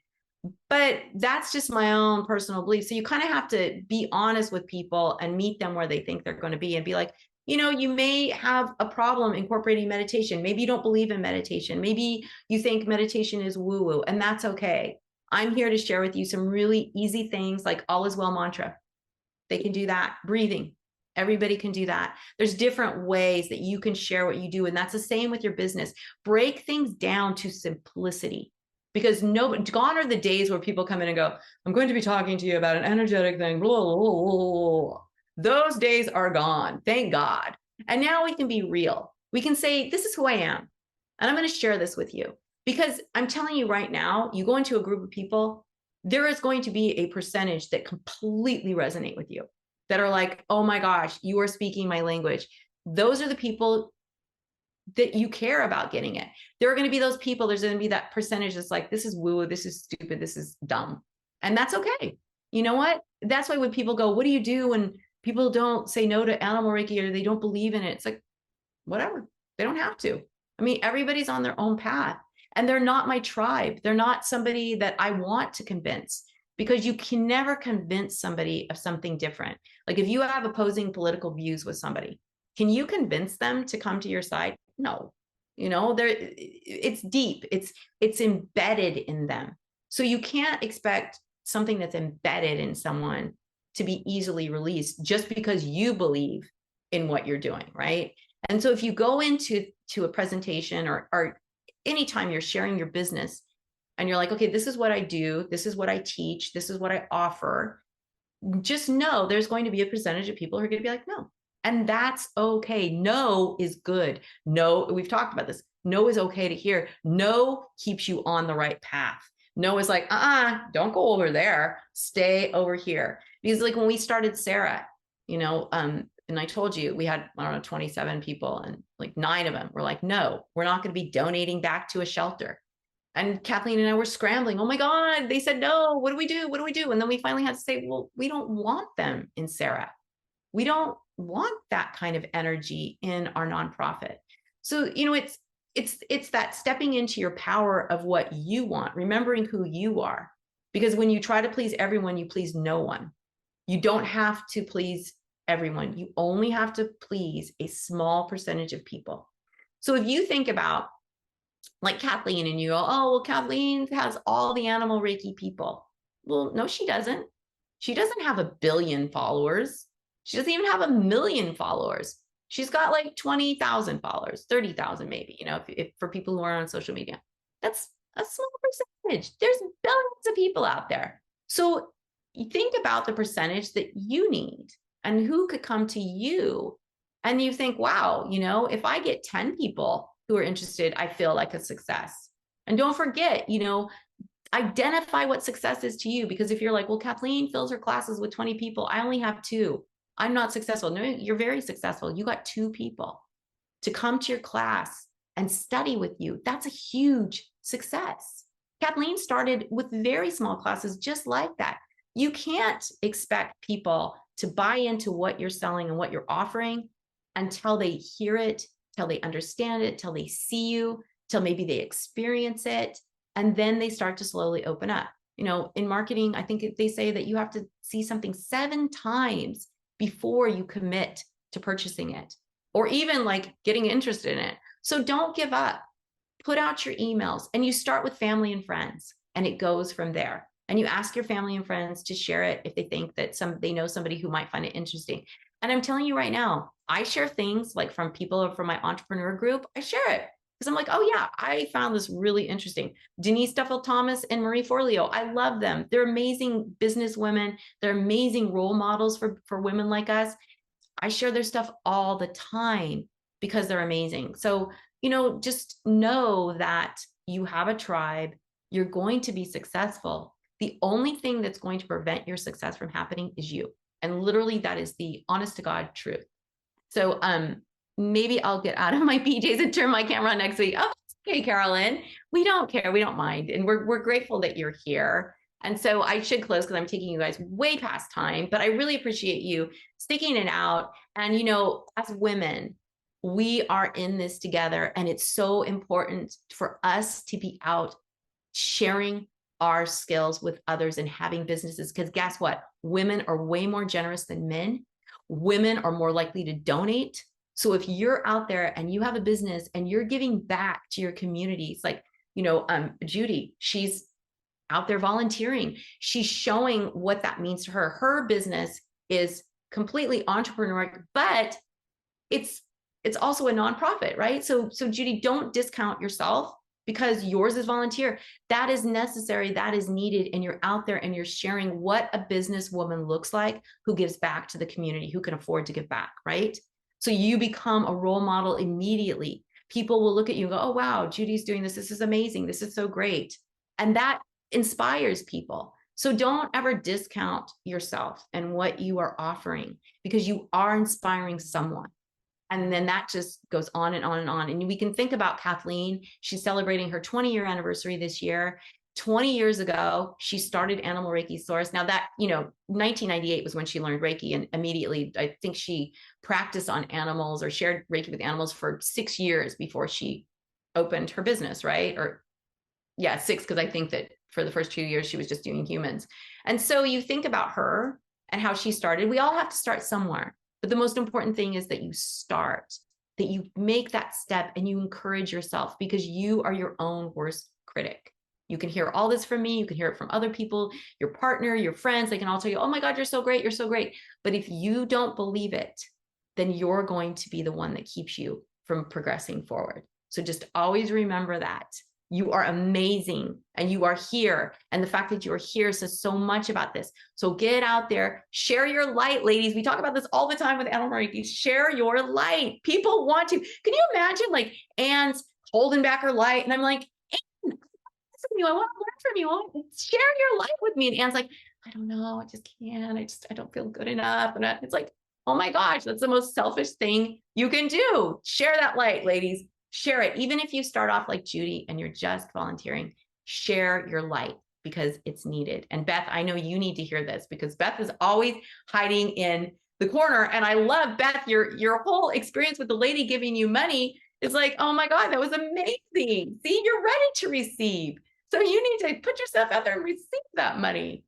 But that's just my own personal belief. So you kind of have to be honest with people and meet them where they think they're going to be and be like, you know, you may have a problem incorporating meditation. Maybe you don't believe in meditation. Maybe you think meditation is woo-woo, and that's okay. I'm here to share with you some really easy things like all is well mantra. They can do that. Breathing. Everybody can do that. There's different ways that you can share what you do. And that's the same with your business. Break things down to simplicity. Because gone are the days where people come in and go, I'm going to be talking to you about an energetic thing. Blah, blah, blah, blah. Those days are gone. Thank God. And now we can be real. We can say, this is who I am. And I'm going to share this with you. Because I'm telling you right now, you go into a group of people, there is going to be a percentage that completely resonate with you, that are like, oh my gosh, you are speaking my language. Those are the people that you care about getting it. There are going to be those people, there's going to be that percentage that's like, this is woo, this is stupid, this is dumb. And that's okay. You know what? That's why when people go, what do you do when people don't say no to animal Reiki or they don't believe in it? It's like, whatever. They don't have to. I mean, everybody's on their own path. And they're not my tribe. They're not somebody that I want to convince, because you can never convince somebody of something different. Like if you have opposing political views with somebody, can you convince them to come to your side? No. You know, it's deep. It's embedded in them. So you can't expect something that's embedded in someone to be easily released just because you believe in what you're doing, right? And so if you go into a presentation or anytime you're sharing your business and you're like, okay, this is what I do, this is what I teach, this is what I offer, just know there's going to be a percentage of people who are going to be like, no. And that's okay. No is good. No, we've talked about this. No is okay to hear. No keeps you on the right path. No is like, don't go over there. Stay over here. Because like when we started Sarah, you know, and I told you we had, I don't know, 27 people, and like 9 of them were like, no, we're not going to be donating back to a shelter. And Kathleen and I were scrambling. Oh my God, they said, no, what do we do? What do we do? And then we finally had to say, well, we don't want them in Sarah. We don't want that kind of energy in our nonprofit. So, you know, it's that stepping into your power of what you want, remembering who you are. Because when you try to please everyone, you please no one. You don't have to please everyone. You only have to please a small percentage of people. So if you think about like Kathleen and you go, oh, well, Kathleen has all the animal Reiki people. Well, no, she doesn't. She doesn't have 1 billion followers. She doesn't even have 1 million followers. She's got like 20,000 followers, 30,000 maybe, you know, if for people who are on social media. That's a small percentage. There's billions of people out there. So you think about the percentage that you need and who could come to you. And you think, wow, you know, if I get 10 people who are interested, I feel like a success. And don't forget, you know, identify what success is to you. Because if you're like, well, Kathleen fills her classes with 20 people, I only have 2. I'm not successful. No, you're very successful. You got 2 people to come to your class and study with you. That's a huge success. Kathleen started with very small classes just like that. You can't expect people to buy into what you're selling and what you're offering until they hear it, till they understand it, till they see you, till maybe they experience it, and then they start to slowly open up. You know, in marketing, I think they say that you have to see something 7 times before you commit to purchasing it, or even like getting interested in it. So don't give up. Put out your emails, and you start with family and friends, and it goes from there. And you ask your family and friends to share it if they think that they know somebody who might find it interesting. And I'm telling you right now, I share things like from people from my entrepreneur group. I share it because I'm like, oh yeah, I found this really interesting. Denise Duffel-Thomas and Marie Forleo, I love them. They're amazing business women. They're amazing role models for women like us. I share their stuff all the time because they're amazing. So, you know, just know that you have a tribe. You're going to be successful. The only thing that's going to prevent your success from happening is you. And literally that is the honest to God truth. So maybe I'll get out of my PJs and turn my camera on next week. Oh, okay, Carolyn. We don't care. We don't mind. And we're grateful that you're here. And so I should close because I'm taking you guys way past time, but I really appreciate you sticking it out. And, you know, as women, we are in this together. And it's so important for us to be out sharing our skills with others and having businesses. Because guess what? Women are way more generous than men. Women are more likely to donate. So if you're out there and you have a business and you're giving back to your communities, like, you know, Judy, she's out there volunteering. She's showing what that means to her. Her business is completely entrepreneurial, but it's also a nonprofit, right? So Judy, don't discount yourself because yours is volunteer. That is necessary, that is needed, and you're out there and you're sharing what a businesswoman looks like who gives back to the community, who can afford to give back, right? So you become a role model immediately. People will look at you and go, oh, wow, Judy's doing this. This is amazing. This is so great. And that inspires people. So don't ever discount yourself and what you are offering, because you are inspiring someone. And then that just goes on and on and on. And we can think about Kathleen. She's celebrating her 20-year anniversary this year. 20 years ago, she started Animal Reiki Source. Now that, you know, 1998 was when she learned Reiki, and immediately I think she practiced on animals or shared Reiki with animals for 6 years before she opened her business, right? Or yeah, 6, because I think that for the first 2 years she was just doing humans. And so you think about her and how she started. We all have to start somewhere. But the most important thing is that you start, that you make that step and you encourage yourself, because you are your own worst critic. You can hear all this from me. You can hear it from other people, your partner, your friends. They can all tell you, oh my God, you're so great. You're so great. But if you don't believe it, then you're going to be the one that keeps you from progressing forward. So just always remember that. You are amazing and you are here. And the fact that you are here says so much about this. So get out there, share your light, ladies. We talk about this all the time with Animal Reiki. Share your light. People want to. Can you imagine like Anne's holding back her light? And I'm like, Anne, I want to learn from you. I want to share your light with me. And Anne's like, I don't know. I just can't. I don't feel good enough. And it's like, oh my gosh, that's the most selfish thing you can do. Share that light, ladies. Share it. Even if you start off like Judy and you're just volunteering, share your light because it's needed. And Beth, I know you need to hear this because Beth is always hiding in the corner. And I love, Beth, your whole experience with the lady giving you money is like, oh my God, that was amazing. See, you're ready to receive. So you need to put yourself out there and receive that money.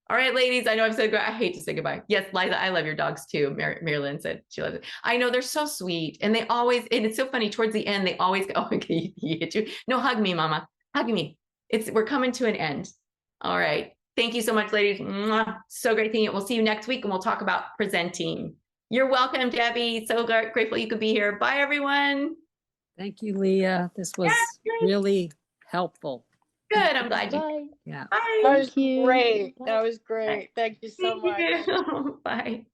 All right, ladies, I know I've said goodbye. I hate to say goodbye. Yes, Liza, I love your dogs too. Marilyn said she loves it. I know they're so sweet. And they always, and it's so funny, towards the end, they always go, oh, okay, he hit you. No, hug me, mama. Hug me. We're coming to an end. All right. Thank you so much, ladies. Mwah. So great seeing you. We'll see you next week and we'll talk about presenting. You're welcome, Debbie. So grateful you could be here. Bye, everyone. Thank you, Leah. This was really helpful. Good. I'm glad you. Bye. Yeah. Bye. That was you. great. Bye. That was great. Thank you so much. Bye.